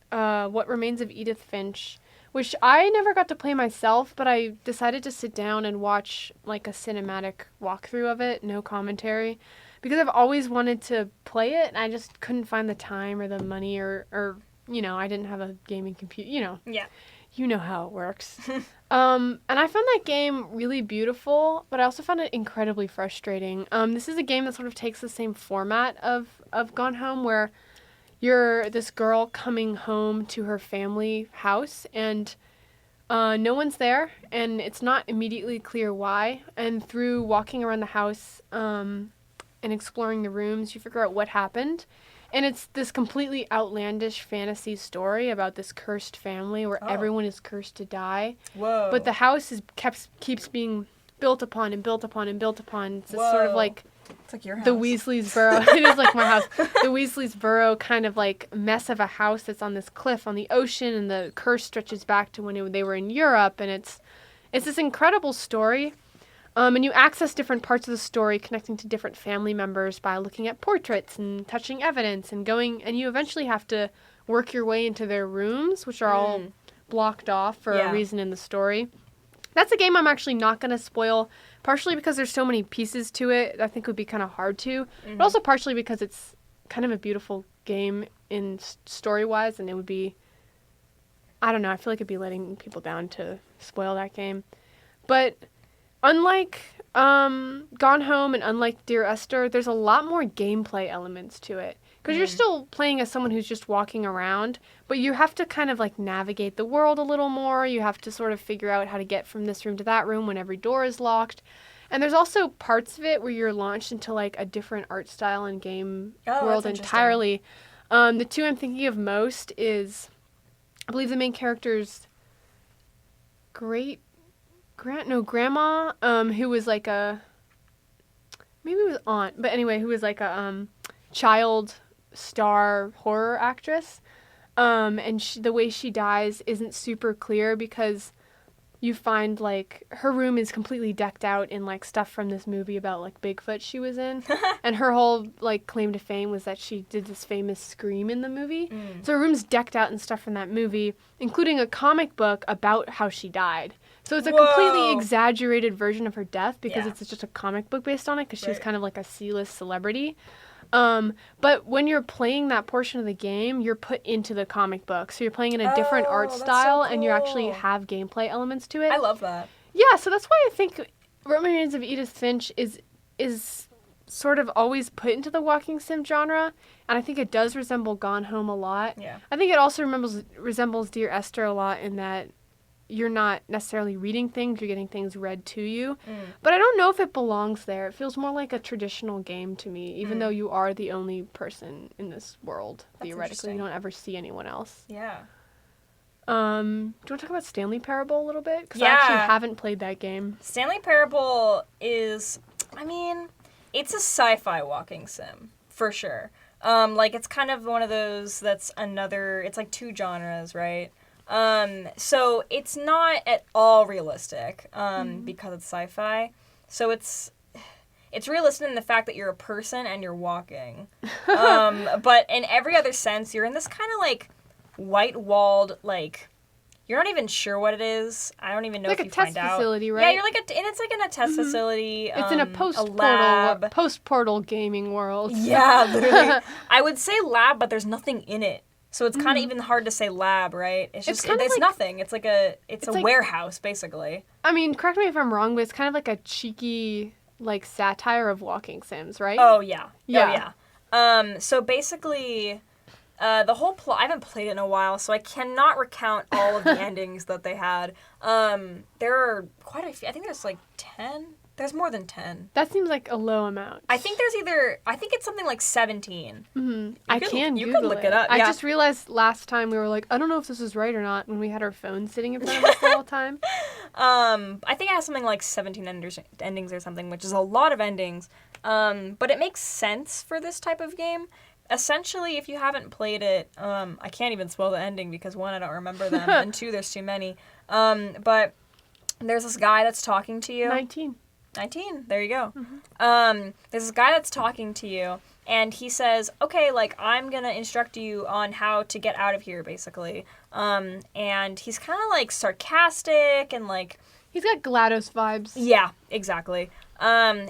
What Remains of Edith Finch, which I never got to play myself, but I decided to sit down and watch, like, a cinematic walkthrough of it, no commentary, because I've always wanted to play it, and I just couldn't find the time or the money or you know, I didn't have a gaming computer, you know. Yeah. You know how it works. And I found that game really beautiful, but I also found it incredibly frustrating. This is a game that sort of takes the same format of Gone Home, where you're this girl coming home to her family house, and no one's there, and it's not immediately clear why. And through walking around the house and exploring the rooms, you figure out what happened. And it's this completely outlandish fantasy story about this cursed family where everyone is cursed to die. Whoa. But the house keeps being built upon and built upon and built upon. It's this sort of like It's like your house. the Weasley's Burrow. It is like my house. The Weasley's Burrow kind of like mess of a house that's on this cliff on the ocean, and the curse stretches back to when they were in Europe, and it's this incredible story. And you access different parts of the story connecting to different family members by looking at portraits and touching evidence and and you eventually have to work your way into their rooms, which are all blocked off for a reason in the story. That's a game I'm actually not going to spoil, partially because there's so many pieces to it I think would be kind of hard to, but also partially because it's kind of a beautiful game in story-wise, and it would be I don't know. I feel like it'd be letting people down to spoil that game. But unlike Gone Home and unlike Dear Esther, there's a lot more gameplay elements to it. Because you're still playing as someone who's just walking around, but you have to kind of like navigate the world a little more. You have to sort of figure out how to get from this room to that room when every door is locked. And there's also parts of it where you're launched into like a different art style and game world entirely. The two I'm thinking of most is, I believe the main character's grandma, who was like maybe it was aunt, but anyway, who was like a child star horror actress. And the way she dies isn't super clear because you find like her room is completely decked out in like stuff from this movie about like Bigfoot she was in. And her whole like claim to fame was that she did this famous scream in the movie. So her room's decked out in stuff from that movie, including a comic book about how she died. So it's a completely exaggerated version of her death because it's just a comic book based on it because she was kind of like a C-list celebrity. But when you're playing that portion of the game, you're put into the comic book. So you're playing in a different art style, and you actually have gameplay elements to it. I love that. Yeah, so that's why I think Remains of Edith Finch is sort of always put into the walking sim genre, and I think it does resemble Gone Home a lot. Yeah. I think it also resembles Dear Esther a lot in that you're not necessarily reading things, you're getting things read to you. But I don't know if it belongs there. It feels more like a traditional game to me, even though you are the only person in this world, theoretically. You don't ever see anyone else. Yeah. Do you want to talk about Stanley Parable a little bit? Because I actually haven't played that game. Stanley Parable is, I mean, it's a sci-fi walking sim, for sure. Like, it's kind of one of those that's it's like two genres, right? So it's not at all realistic, because it's sci-fi. So it's realistic in the fact that you're a person and you're walking. But in every other sense, you're in this kind of like white-walled, like, you're not even sure what it is. I don't even know if you find out. Like a test facility, right? Yeah, you're and it's like in a test facility. It's in a post-portal gaming world. Yeah, literally. I would say lab, but there's nothing in it. So it's kind of even hard to say lab, right? It's just, it's nothing. It's like a warehouse, basically. I mean, correct me if I'm wrong, but it's kind of like a cheeky, like, satire of walking sims, right? Oh, yeah. Yeah. Oh, yeah. So basically, the whole plot, I haven't played it in a while, so I cannot recount all of the endings that they had. There are quite a few. I think there's like 10. There's more than 10. That seems like a low amount. I think it's something like 17. Mm-hmm. You could look it up. I just realized last time we were like, I don't know if this is right or not, when we had our phones sitting in front of us the whole time. I think it has something like 17 endings or something, which is a lot of endings. But it makes sense for this type of game. Essentially, if you haven't played it, I can't even spoil the ending because one, I don't remember them, and two, there's too many. But there's this guy that's talking to you. 19. There you go. Mm-hmm. There's this guy that's talking to you, and he says, okay, like, I'm gonna instruct you on how to get out of here, basically. And he's kind of, like, sarcastic and, like... He's got GLaDOS vibes. Yeah, exactly. You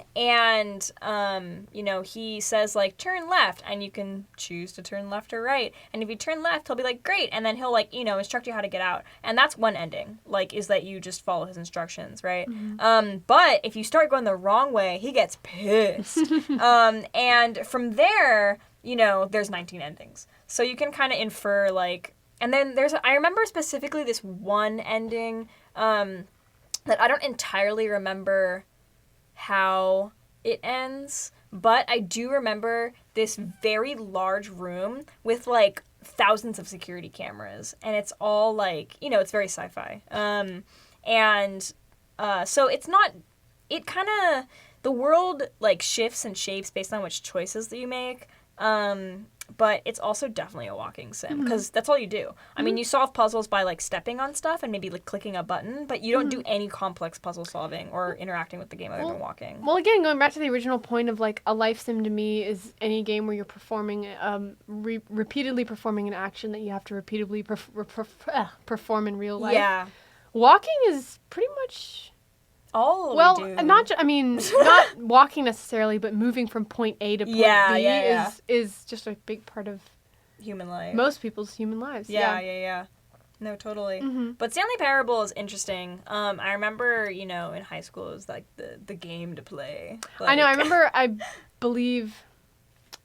know, he says, like, turn left, and you can choose to turn left or right. And if you turn left, he'll be like, great, and then he'll, like, you know, instruct you how to get out. And that's one ending, like, is that you just follow his instructions, right? Mm-hmm. But if you start going the wrong way, he gets pissed. And from there, you know, there's 19 endings. So you can kind of infer, like... And then I remember specifically this one ending, that I don't entirely remember how it ends, but I do remember this very large room with, like, thousands of security cameras, and it's all, like, you know, it's very sci-fi. So it's not, it kind of, the world, like, shifts and shapes based on which choices that you make, but it's also definitely a walking sim, because that's all you do. I mean, you solve puzzles by, like, stepping on stuff and maybe, like, clicking a button, but you don't do any complex puzzle solving or interacting with the game other than walking. Well, again, going back to the original point of, like, a life sim to me is any game where you're performing, repeatedly performing an action that you have to repeatedly perform in real life. Yeah. Walking is pretty much... all we do. not walking necessarily, but moving from point A to point B is just a big part of human life. Most people's human lives. Yeah. No, totally. Mm-hmm. But Stanley Parable is interesting. I remember, in high school, it was like the game to play. I know. I remember. I believe.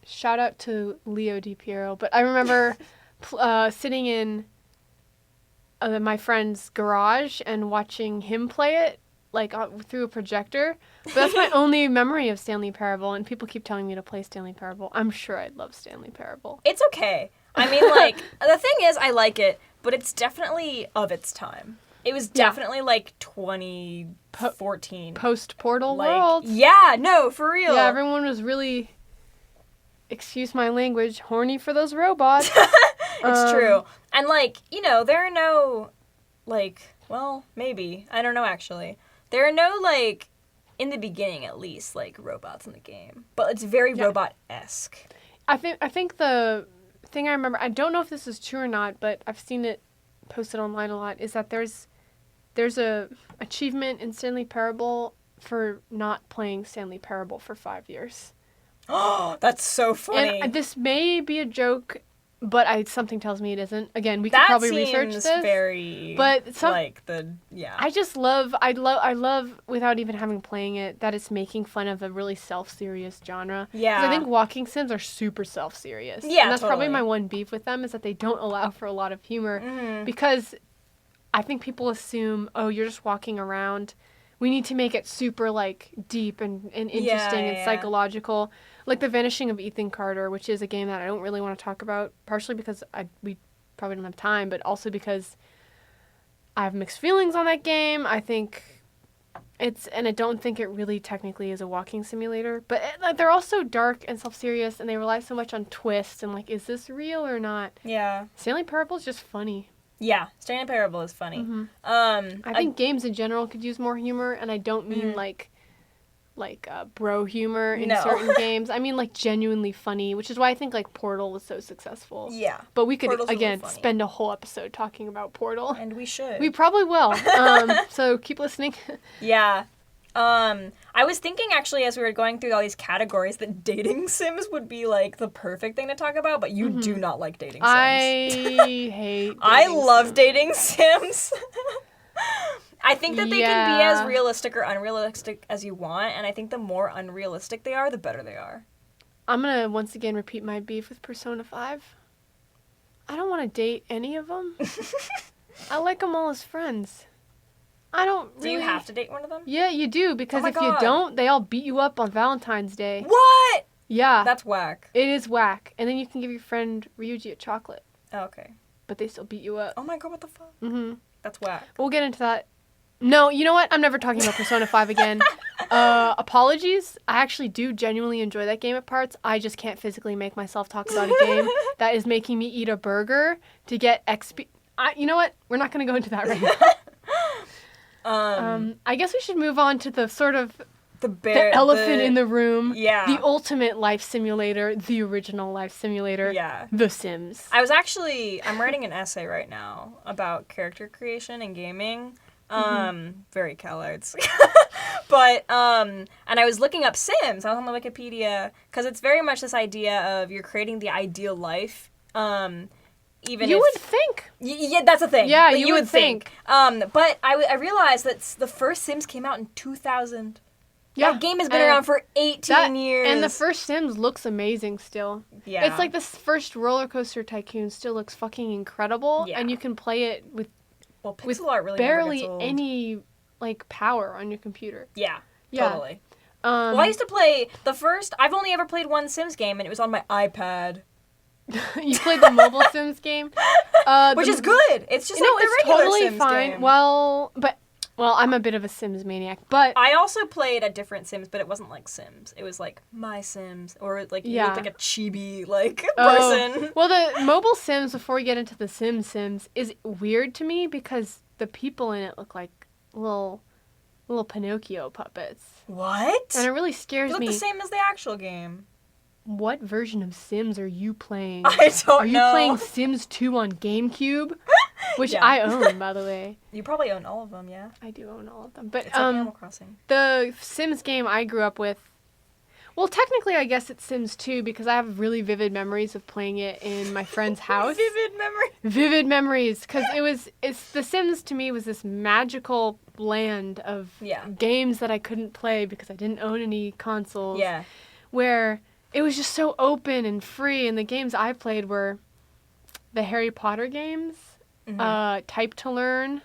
Shout out to Leo DiPiero, but I remember sitting in my friend's garage and watching him play it, like through a projector. But that's my only memory of Stanley Parable, and people keep telling me to play Stanley Parable. I'm sure I'd love Stanley Parable. It's okay. I mean, like, the thing is, I like it, but it's definitely of its time. It was definitely, like, 2014. Post-Portal like, world. Yeah, no, for real. Yeah, everyone was really, excuse my language, horny for those robots. It's true. And, like, there are no, like, well, maybe. I don't know, actually. There are no, like, in the beginning, at least, like, robots in the game. But it's very robot-esque. I think the thing I remember, I don't know if this is true or not, but I've seen it posted online a lot, is that there's a achievement in Stanley Parable for not playing Stanley Parable for 5 years. Oh, that's so funny. And this may be a joke, but something tells me it isn't. Again, we could probably research this. Very, but I love without even having playing it that it's making fun of a really self-serious genre. Yeah. 'Cause I think walking sims are super self-serious. Yeah, and that's totally. probably my one beef with them is that they don't allow for a lot of humor Mm-hmm. because I think people assume, oh, you're just walking around. We need to make it super like deep and interesting and psychological. Like The Vanishing of Ethan Carter, which is a game that I don't really want to talk about, partially because we probably don't have time, but also because I have mixed feelings on that game. I think and I don't think it really technically is a walking simulator, but they're also dark and self-serious, and they rely so much on twists and like, is this real or not? Yeah. Stanley Parable is just funny. Yeah, Stanley Parable is funny. Mm-hmm. I think games in general could use more humor, and I don't mean like bro humor in certain games. I mean like genuinely funny, which is why I think like Portal was so successful. Yeah. But we could Portal's again really spend a whole episode talking about Portal. And we should. We probably will. So keep listening. Yeah. I was thinking actually as we were going through all these categories that dating sims would be like the perfect thing to talk about, but you do not like dating sims. I hate I love dating sims. I think that they can be as realistic or unrealistic as you want, and I think the more unrealistic they are, the better they are. I'm going to once again repeat my beef with Persona 5. I don't want to date any of them. I like them all as friends. I don't really... Do you have to date one of them? Yeah, you do, because if you don't, they all beat you up on Valentine's Day. What? Yeah. That's whack. It is whack. And then you can give your friend Ryuji a chocolate. Oh, okay. But they still beat you up. Oh my god, what the fuck? Mm-hmm. That's whack. We'll get into that. No, you know what? I'm never talking about Persona 5 again. Apologies. I actually do genuinely enjoy that game at parts. I just can't physically make myself talk about a game that is making me eat a burger to get XP. You know what? We're not going to go into that right now. I guess we should move on to the sort of the elephant in the room. Yeah. The ultimate life simulator, the original life simulator. Yeah. The Sims. I'm writing an essay right now about character creation and gaming. Very CalArts. But, and I was looking up Sims. I was on the Wikipedia, because it's very much this idea of you're creating the ideal life, even you would think. Yeah, that's a thing. Yeah, you would think. But I realized that the first Sims came out in 2000. Yeah. That game has been around for 18 years. And the first Sims looks amazing still. Yeah. It's like this first Roller Coaster Tycoon still looks fucking incredible. Yeah. And you can play it with pixel art really barely any like power on your computer. Yeah. Totally. Well, I used to play I've only ever played one Sims game, and it was on my iPad. You played the mobile Sims game? Which is good. It's just like the regular totally Sims fine. game. Well, I'm a bit of a Sims maniac, but... I also played a different Sims, but it wasn't like Sims. It was like My Sims, or like you looked like a chibi, person. Well, the mobile Sims, before we get into the Sims, is weird to me because the people in it look like little Pinocchio puppets. What? And it really scares me. They look the same as the actual game. What version of Sims are you playing? I don't know. Are you playing Sims 2 on GameCube? Which I own, by the way. You probably own all of them, yeah? I do own all of them. But it's like Animal Crossing. The Sims game I grew up with... Well, technically, I guess it's Sims 2 because I have really vivid memories of playing it in my friend's house. Vivid memories, because The Sims to me was this magical land of games that I couldn't play because I didn't own any consoles. Yeah. Where it was just so open and free, and the games I played were the Harry Potter games, Type to Learn,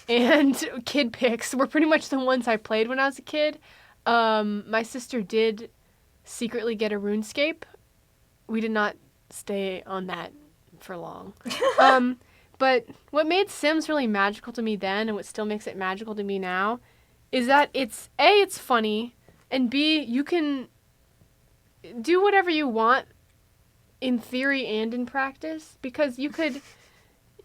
and Kid Picks were pretty much the ones I played when I was a kid. My sister did secretly get a RuneScape. We did not stay on that for long. But what made Sims really magical to me then, and what still makes it magical to me now, is that it's funny, and B, you can do whatever you want in theory and in practice, because you can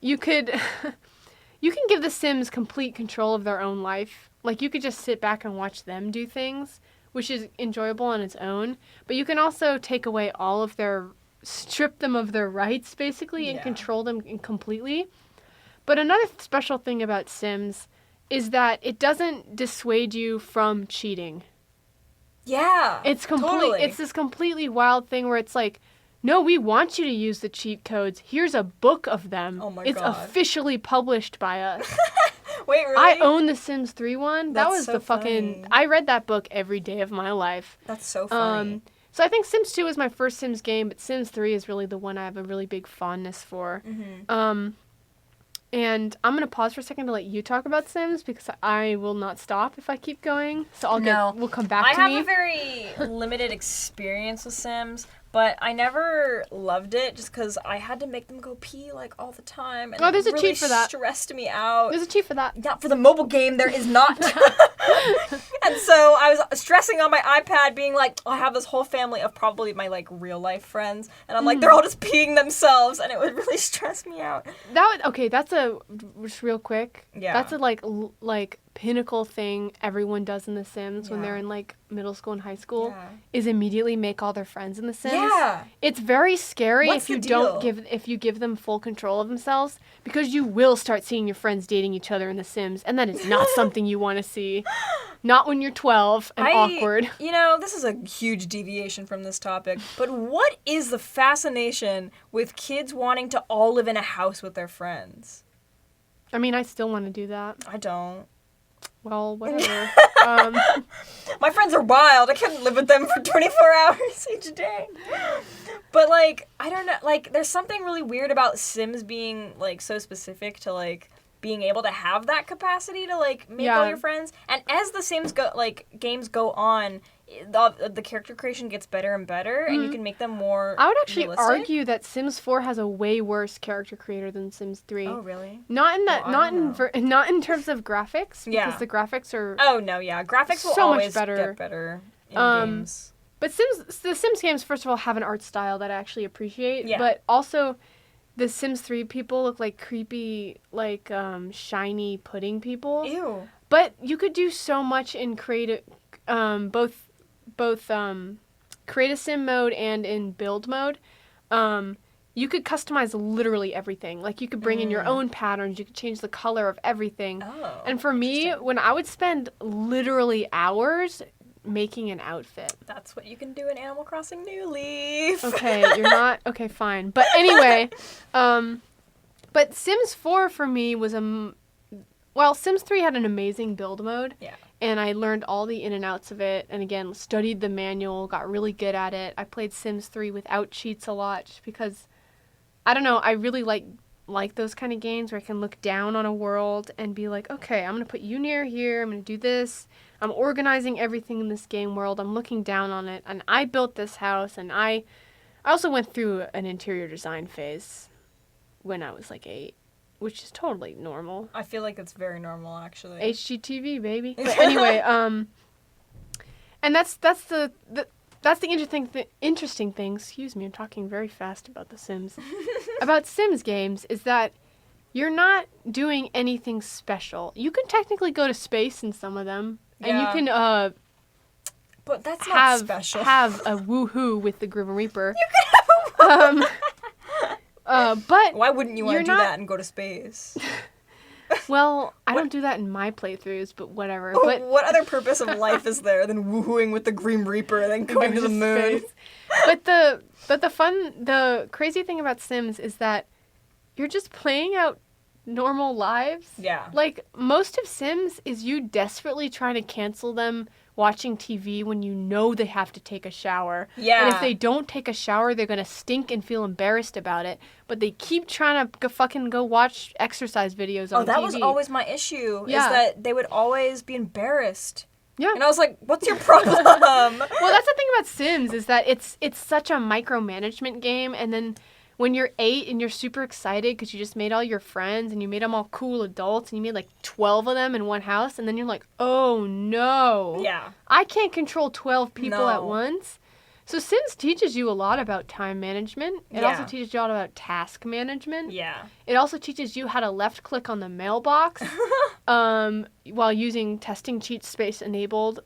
give the Sims complete control of their own life. Like, you could just sit back and watch them do things, which is enjoyable on its own. But you can also take away strip them of their rights, basically, and control them completely. But another special thing about Sims is that it doesn't dissuade you from cheating. Yeah, totally. It's this completely wild thing where it's like, no, we want you to use the cheat codes. Here's a book of them. Oh my God. It's officially published by us. Wait, really? I own the Sims 3 one. That was so the fucking... funny. I read that book every day of my life. That's so funny. So I think Sims 2 is my first Sims game, but Sims 3 is really the one I have a really big fondness for. Mm-hmm. And I'm going to pause for a second to let you talk about Sims, because I will not stop if I keep going. So we'll come back to me. I have a very limited experience with Sims, but I never loved it just because I had to make them go pee like all the time. And there's a really cheat for that. Stressed me out. There's a cheat for that. Not for the mobile game, there is not. And so I was stressing on my iPad, being like, I have this whole family of probably my like real life friends, and I'm like, they're all just peeing themselves, and it would really stress me out. Just real quick. Yeah. That's a like pinnacle thing everyone does in The Sims when they're in like middle school and high school is immediately make all their friends in The Sims. Yeah. It's very scary What's if you give them full control of themselves, because you will start seeing your friends dating each other in The Sims, and that is not something you want to see. Not when you're 12 and awkward. You know, this is a huge deviation from this topic, but what is the fascination with kids wanting to all live in a house with their friends? I mean, I still want to do that. I don't. Well, whatever. My friends are wild. I couldn't live with them for 24 hours each day. But, like, I don't know. Like, there's something really weird about Sims being, like, so specific to, like, being able to have that capacity to, like, make all your friends. And as the Sims games go on, the character creation gets better and better, and you can make them more I would actually realistic. argue that Sims 4 has a way worse character creator than Sims 3. Oh, really? Not in terms of graphics, because the graphics are graphics will so always much better. get better in games. But the Sims games, first of all, have an art style that I actually appreciate, but also the Sims 3 people look like creepy, like shiny pudding people. Ew. But you could do so much in creative, both create a sim mode and in build mode. You could customize literally everything. Like, you could bring in your own patterns. You could change the color of everything. Oh, and for me, when I would spend literally hours making an outfit. That's what you can do in Animal Crossing New Leaf. Okay, you're not... Okay, fine. But anyway, but Sims 4 for me was Sims 3 had an amazing build mode. Yeah. And I learned all the in and outs of it. And again, studied the manual, got really good at it. I played Sims 3 without cheats a lot just because, I don't know, I really like those kind of games where I can look down on a world and be like, okay, I'm going to put you near here. I'm going to do this. I'm organizing everything in this game world. I'm looking down on it. And I built this house. And I also went through an interior design phase when I was like 8. Which is totally normal. I feel like it's very normal, actually. HGTV, baby. But anyway, and that's the interesting thing. Excuse me, I'm talking very fast about The Sims. About Sims games is that you're not doing anything special. You can technically go to space in some of them, and you can but that's not special. Have a woohoo with the Grim Reaper. You can have a but why wouldn't you want to do that and go to space? Well, I don't do that in my playthroughs, but whatever. Oh, But what other purpose of life is there than woohooing with the Grim Reaper and then going to the moon? Space. But the crazy thing about Sims is that you're just playing out normal lives. Yeah. Like, most of Sims is you desperately trying to cancel them watching TV when you know they have to take a shower. Yeah. And if they don't take a shower, they're going to stink and feel embarrassed about it. But they keep trying to fucking go watch exercise videos on TV. Oh, that was always my issue, Yeah. is that they would always be embarrassed. Yeah. And I was like, what's your problem? Well, that's the thing about Sims is that it's such a micromanagement game, and then when you're 8 and you're super excited because you just made all your friends and you made them all cool adults and you made like 12 of them in one house, and then you're like, oh no. Yeah. I can't control 12 people at No. once. So Sims teaches you a lot about time management. It also teaches you a lot about task management. Yeah. It also teaches you how to left click on the mailbox while using testing cheat space enabled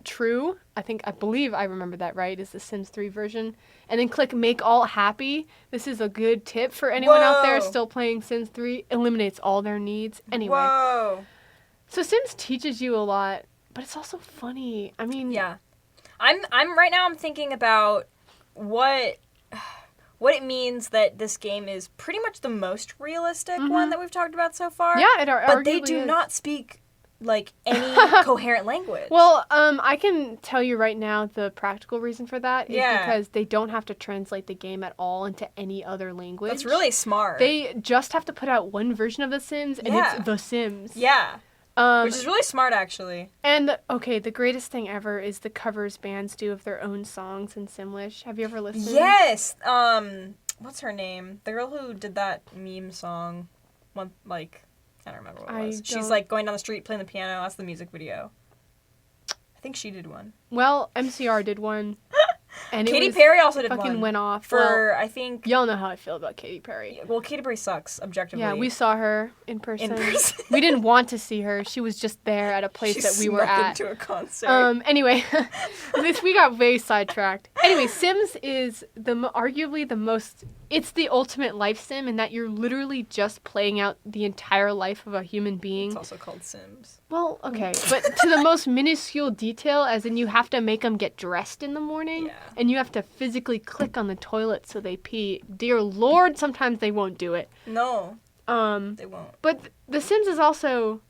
.true. I believe I remember that right, is the Sims 3 version. And then click make all happy. This is a good tip for anyone out there still playing Sims 3. Eliminates all their needs. Anyway. Whoa. So Sims teaches you a lot, but it's also funny. I mean, Yeah. I'm right now I'm thinking about what it means that this game is pretty much the most realistic one that we've talked about so far. yeah, it arguably But they do is. not speak like any coherent language. Well, I can tell you right now the practical reason for that is Yeah. because they don't have to translate the game at all into any other language. That's really smart. They just have to put out one version of The Sims, and Yeah. it's The Sims. Yeah. Which is really smart, actually. And, okay, the greatest thing ever is the covers bands do of their own songs in Simlish. Have you ever listened? Yes. What's her name? The girl who did that meme song. I don't remember what it was. She's, like, going down the street playing the piano. That's the music video. I think she did one. Well, MCR did one. And Katy Perry also did fucking one. went off. For, I think... Y'all know how I feel about Katy Perry. Well, Katy Perry sucks, objectively. Yeah, we saw her in person. We didn't want to see her. She was just there at a place that we were at. Into a concert. Anyway, we got way sidetracked. Anyway, Sims is arguably the most... It's the ultimate life sim in that you're literally just playing out the entire life of a human being. It's also called Sims. Well, okay, but to the most minuscule detail, as in you have to make them get dressed in the morning, Yeah. and you have to physically click on the toilet so they pee. Dear Lord, sometimes they won't do it. No, they won't. But The Sims is also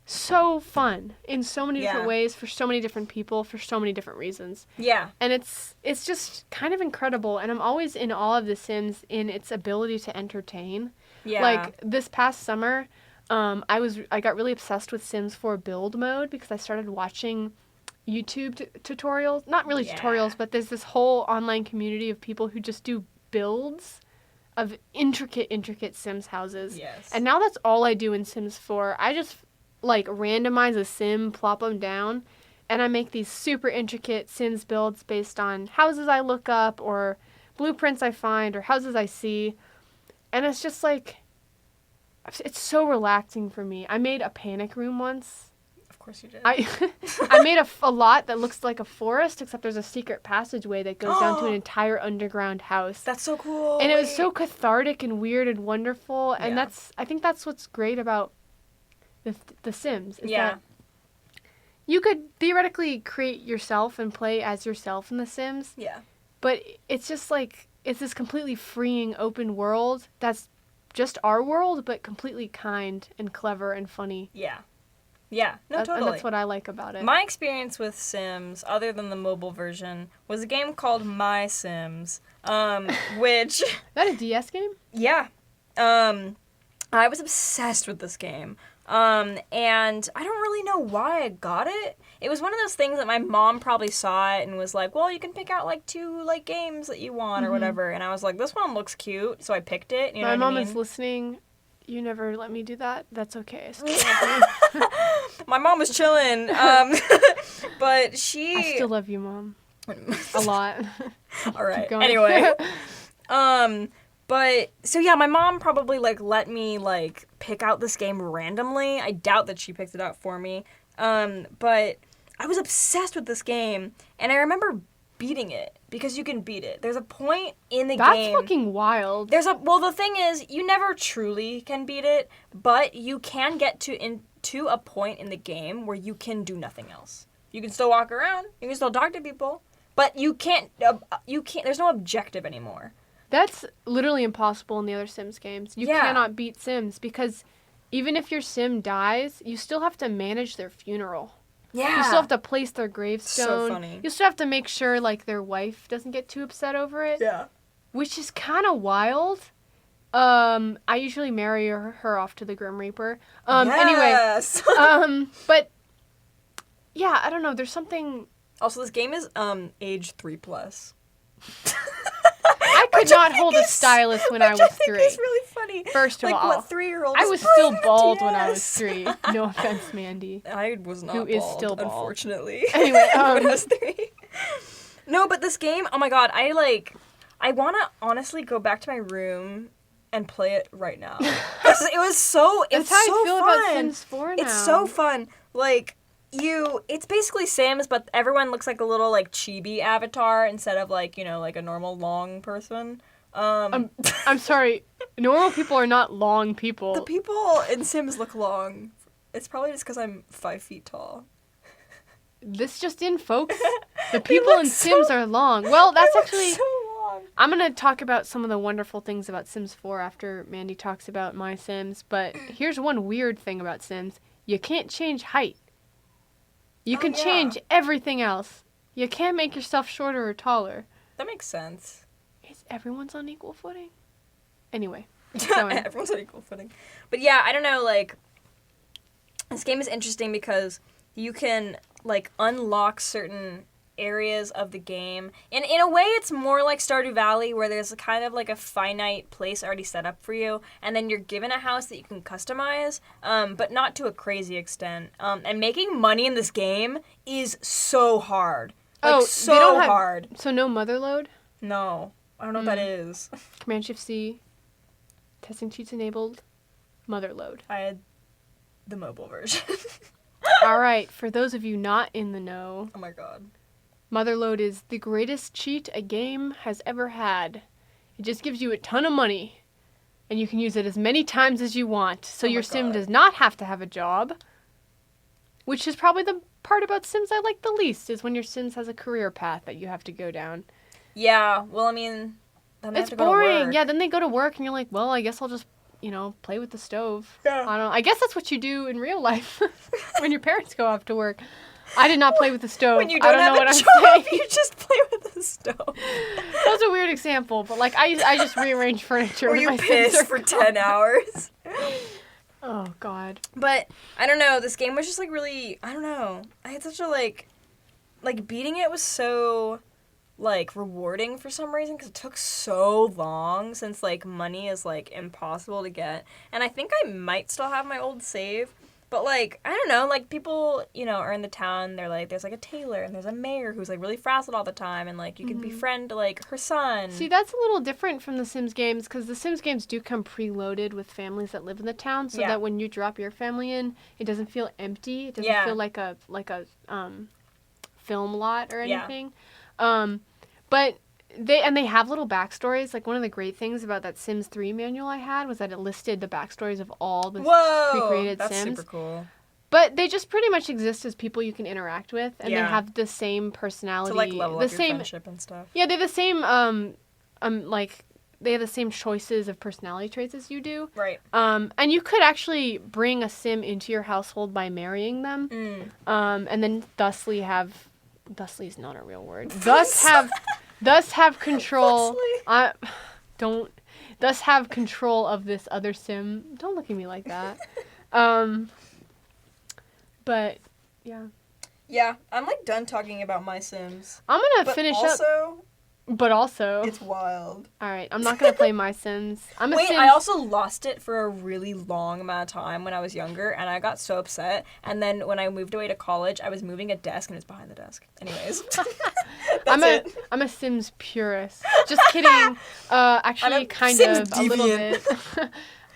so fun in so many different ways, for so many different people, for so many different reasons. Yeah. And it's just kind of incredible, and I'm always in awe of The Sims in its ability to entertain. Yeah. Like, this past summer, I got really obsessed with Sims 4 build mode because I started watching YouTube tutorials. Not really tutorials, but there's this whole online community of people who just do builds of intricate Sims houses. Yes. And now that's all I do in Sims 4. I just, like, randomize a sim, plop them down, and I make these super intricate Sims builds based on houses I look up or blueprints I find or houses I see. And it's just, like... It's so relaxing for me. I made a panic room once. Of course you did. I made a lot that looks like a forest, except there's a secret passageway that goes down to an entire underground house. That's so cool. And it was so cathartic and weird and wonderful. And Yeah. I think that's what's great about the Sims. Is Yeah. that you could theoretically create yourself and play as yourself in The Sims. Yeah. But it's just like, it's this completely freeing open world that's just our world, but completely kind and clever and funny. Yeah. Yeah. No, totally. And that's what I like about it. My experience with Sims, other than the mobile version, was a game called My Sims, which... Is that a DS game? Yeah. I was obsessed with this game. And I don't really know why I got it. It was one of those things that my mom probably saw it and was like, well, you can pick out, like, 2, like, games that you want or whatever. And I was like, this one looks cute, so I picked it. You know My what mom I mean? is listening. You never let me do that. That's okay. My mom was chilling. But she... I still love you, Mom. A lot. All right. Keep going. Anyway. But, so yeah, my mom probably, like, let me, like, pick out this game randomly. I doubt that she picked it out for me. But I was obsessed with this game. And I remember beating it because you can beat it. There's a point in the That's game. That's fucking wild. Well, the thing is, you never truly can beat it, but you can get to a point in the game where you can do nothing else. You can still walk around. You can still talk to people, but you can't. There's no objective anymore. That's literally impossible in the other Sims games. You cannot beat Sims because even if your Sim dies, you still have to manage their funeral. Yeah. You still have to place their gravestone. So funny. You still have to make sure, like, their wife doesn't get too upset over it. Yeah. Which is kind of wild. I usually marry her off to the Grim Reaper. Yes. Anyway. But, yeah, I don't know. There's something... Also, this game is, age 3+. I could not hold a stylus when I was 3. It's really funny. First of all, what 3-year-olds I was still bald when I was 3. No offense, Mandy. I was not who bald, is still bald. Unfortunately. Anyway, when I was 3. No, but this game, oh my god, I want to honestly go back to my room and play it right now. It was so, it's That's how so I feel fun. about Sims 4 now. It's so fun. Like, it's basically Sims, but everyone looks like a little, like, chibi avatar instead of, like, like a normal long person. I'm sorry. Normal people are not long people. The people in Sims look long. It's probably just because I'm 5 feet tall. This just in, folks. The people in Sims are long. Well, that's actually... so long. I'm going to talk about some of the wonderful things about Sims 4 after Mandy talks about my Sims, but here's one weird thing about Sims. You can't change height. You can change everything else. You can't make yourself shorter or taller. That makes sense. Everyone's on equal footing. Anyway. Everyone's on equal footing. But yeah, I don't know, like, this game is interesting because you can, like, unlock certain areas of the game. And in a way, it's more like Stardew Valley, where there's a kind of like a finite place already set up for you, and then you're given a house that you can customize, but not to a crazy extent. And making money in this game is so hard. Like, hard. So no motherload? No. I don't know what that is. Command-Shift-C. Testing cheats enabled. Motherload. I had the mobile version. All right, for those of you not in the know. Oh my god. Motherload is the greatest cheat a game has ever had. It just gives you a ton of money, and you can use it as many times as you want, so your sim does not have to have a job, which is probably the part about Sims I like the least, is when your Sims has a career path that you have to go down. Yeah, well, I mean, then they it's have to go boring. to work. Yeah, then they go to work, and you're like, well, I guess I'll just, play with the stove. Yeah. I guess that's what you do in real life when your parents go off to work. I did not play with the stove. When you don't I don't know have what a I'm job, saying. you just play with the stove. That was a weird example, but like I just rearranged furniture. Were you pissed for 10 hours? Oh god. But I don't know. This game was just like really. I don't know. I had such a like beating it was so like rewarding for some reason because it took so long since like money is like impossible to get, and I think I might still have my old save. But, like, I don't know, like, people, are in the town, they're like, there's, like, a tailor, and there's a mayor who's, like, really frazzled all the time, and, like, you can befriend, like, her son. See, that's a little different from the Sims games, because the Sims games do come preloaded with families that live in the town, so that when you drop your family in, it doesn't feel empty. It doesn't feel like a film lot or anything. But... They have little backstories. Like, one of the great things about that Sims 3 manual I had was that it listed the backstories of all the pre-created Sims. That's super cool. But they just pretty much exist as people you can interact with, and they have the same personality. To, like, level up your friendship and stuff. Yeah, they have the same, they have the same choices of personality traits as you do. Right. And you could actually bring a Sim into your household by marrying them. And then thusly is not a real word. Thus have control. Thus have control of this other Sim. Don't look at me like that. But yeah. Yeah, I'm like done talking about my Sims. I'm gonna finish up. But also, it's wild. All right, I'm not gonna play my Sims. I also lost it for a really long amount of time when I was younger, and I got so upset. And then when I moved away to college, I was moving a desk, and it's behind the desk. Anyways, I'm a Sims purist. Just kidding. Actually, kind of a little bit.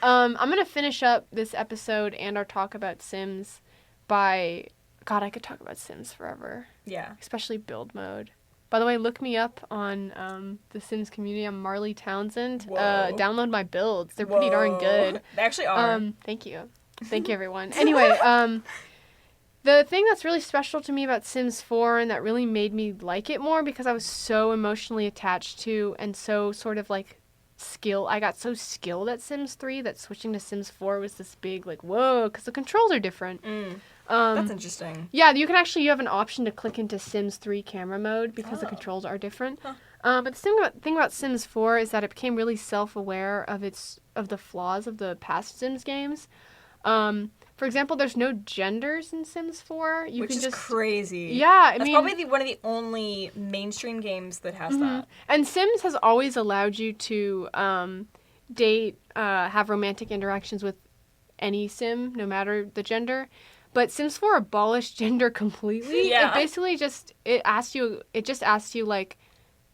I'm gonna finish up this episode and our talk about Sims by. God, I could talk about Sims forever. Yeah. Especially build mode. By the way, look me up on the Sims community. I'm Marley Townsend. Whoa. Download my builds. They're pretty darn good. They actually are. Thank you. Thank you, everyone. Anyway, the thing that's really special to me about Sims 4 and that really made me like it more because I was so emotionally attached to and so sort of like I got so skilled at Sims 3 that switching to Sims 4 was this big like, whoa, because the controls are different. That's interesting. Yeah, you have an option to click into Sims 3 camera mode because the controls are different. Huh. But the thing about Sims 4 is that it became really self-aware of the flaws of the past Sims games. For example, there's no genders in Sims 4. Which is crazy. Yeah, That's probably one of the only mainstream games that has that. And Sims has always allowed you to date, have romantic interactions with any Sim, no matter the gender. But Sims 4 abolished gender completely. Yeah. It basically just asks you like,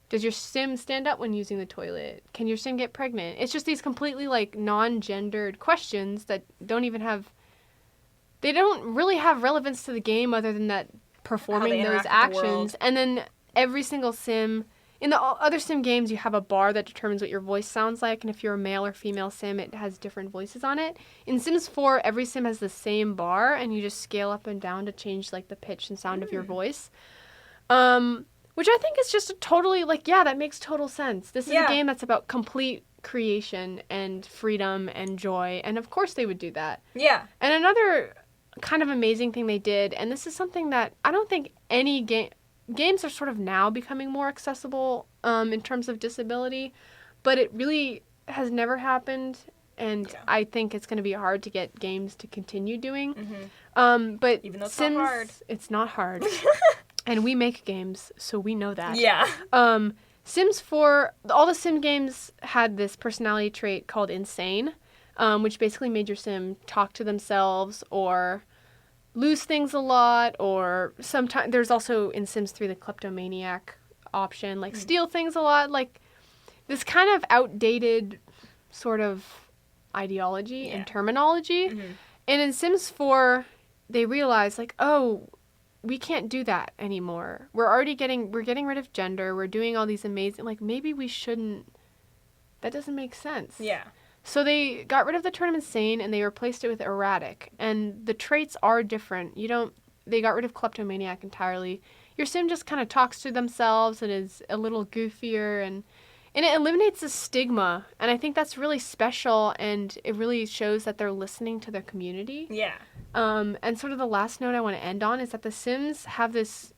does your Sim stand up when using the toilet? Can your Sim get pregnant? It's just these completely like non-gendered questions that they don't really have relevance to the game other than that performing those actions. And then every single Sim, in the other Sim games, you have a bar that determines what your voice sounds like. And if you're a male or female Sim, it has different voices on it. In Sims 4, every Sim has the same bar and you just scale up and down to change like the pitch and sound of your voice. Which I think is just a totally like, yeah, that makes total sense. This is a game that's about complete creation and freedom and joy. And of course they would do that. Yeah. And another kind of amazing thing they did, and this is something that I don't think any games are sort of now becoming more accessible in terms of disability, but it really has never happened, and I think it's going to be hard to get games to continue doing. But even though it's not hard. And we make games, so we know that. Yeah. Sims 4, all the Sim games had this personality trait called insane, which basically made your Sim talk to themselves or lose things a lot, or sometimes there's also in Sims 3 the kleptomaniac option, like steal things a lot, like this kind of outdated sort of ideology and terminology. And in Sims 4, they realized like, oh, we can't do that anymore. We're getting rid of gender. We're doing all these amazing, like maybe we shouldn't. That doesn't make sense. Yeah. So they got rid of the term insane and they replaced it with erratic. And the traits are different. They got rid of kleptomaniac entirely. Your Sim just kind of talks to themselves and is a little goofier and it eliminates the stigma. And I think that's really special and it really shows that they're listening to their community. Yeah. And sort of the last note I want to end on is that the Sims have this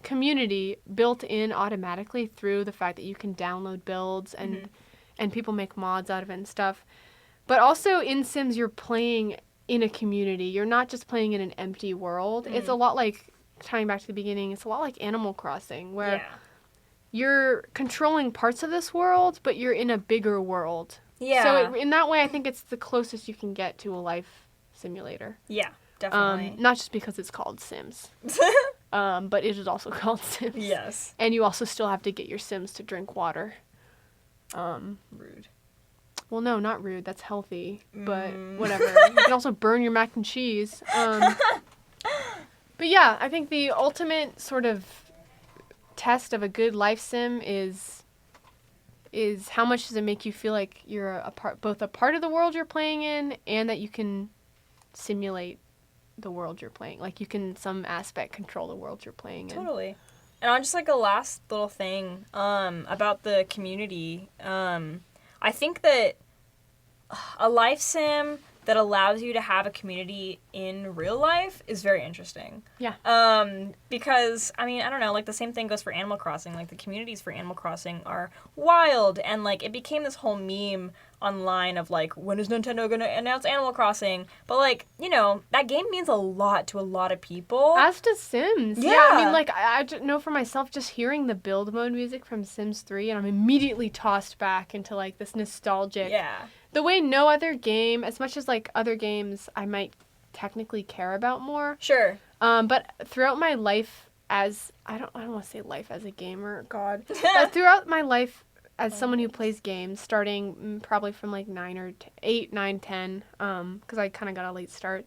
community built in automatically through the fact that you can download builds and people make mods out of it and stuff. But also in Sims, you're playing in a community. You're not just playing in an empty world. It's a lot like, tying back to the beginning, it's a lot like Animal Crossing, where you're controlling parts of this world, but you're in a bigger world. Yeah. So in that way, I think it's the closest you can get to a life simulator. Yeah, definitely. Not just because it's called Sims. But it is also called Sims. Yes. And you also still have to get your Sims to drink water. Rude. Well, no, not rude. That's healthy. But whatever. You can also burn your mac and cheese. But yeah, I think the ultimate sort of test of a good life sim is how much does it make you feel like you're both a part of the world you're playing in and that you can simulate the world you're playing. Like you can some aspect control the world you're playing in. Totally. And on just like a last little thing about the community, I think that a life sim that allows you to have a community in real life is very interesting. Yeah. Because, I mean, I don't know, like the same thing goes for Animal Crossing. Like the communities for Animal Crossing are wild and like it became this whole meme online of like, when is Nintendo going to announce Animal Crossing? But like, you know, that game means a lot to a lot of people. As does Sims. Yeah, I mean, like, I know for myself just hearing the build mode music from Sims 3 and I'm immediately tossed back into like this nostalgic. Yeah. The way no other game, as much as like other games I might technically care about more. Sure. But throughout my life as, I don't want to say life as a gamer, God. But throughout my life as someone who plays games, starting probably from like 8, 9, 10, because I kind of got a late start,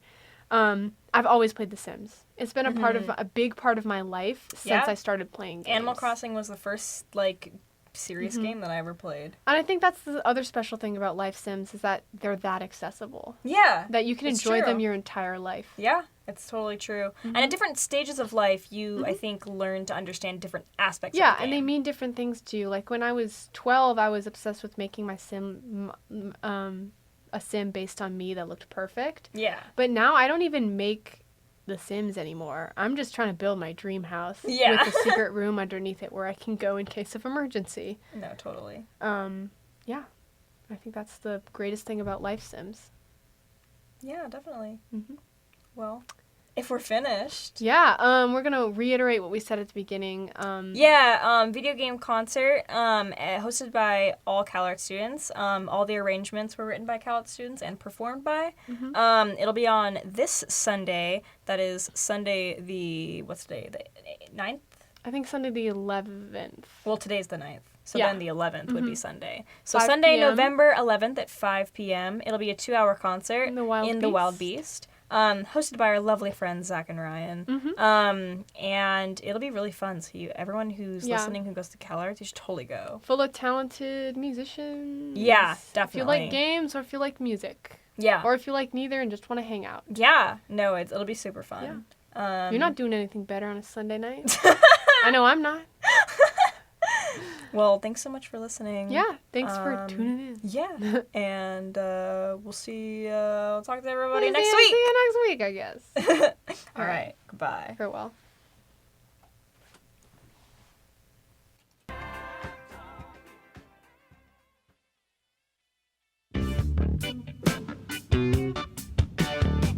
I've always played The Sims. It's been a big part of my life since I started playing games. Animal Crossing was the first, like, serious game that I ever played. And I think that's the other special thing about Life Sims is that they're that accessible. Yeah. That you can enjoy them your entire life. Yeah, it's totally true. And at different stages of life, you, I think, learn to understand different aspects of the game. Yeah, and they mean different things to you. Like, when I was 12, I was obsessed with making my sim, a sim based on me that looked perfect. Yeah. But now I don't even make The Sims anymore. I'm just trying to build my dream house Yeah. with a secret room underneath it where I can go in case of emergency. No, totally. Yeah. I think that's the greatest thing about Life Sims. Yeah, definitely. Well, if we're finished. Yeah, we're going to reiterate what we said at the beginning. Video game concert hosted by all CalArts students. All the arrangements were written by CalArts students and performed by. It'll be on this Sunday. That is Sunday what's today? The 9th? I think Sunday the 11th. Well, today's the 9th. So then the 11th would be Sunday. So 5 Sunday, p.m. November 11th at 5 p.m. It'll be a 2-hour concert In the Wild Beast. Hosted by our lovely friends Zach and Ryan. And it'll be really fun. So everyone who's listening who goes to CalArts, you should totally go. Full of talented musicians. Yeah, definitely. If you like games or if you like music. Yeah. Or if you like neither and just want to hang out. Yeah. No, it'll be super fun. Yeah. You're not doing anything better on a Sunday night. I know I'm not. Well, thanks so much for listening. Yeah, thanks for tuning in. Yeah, and we'll talk to everybody next week. week. See you next week, I guess. All right, goodbye. Farewell.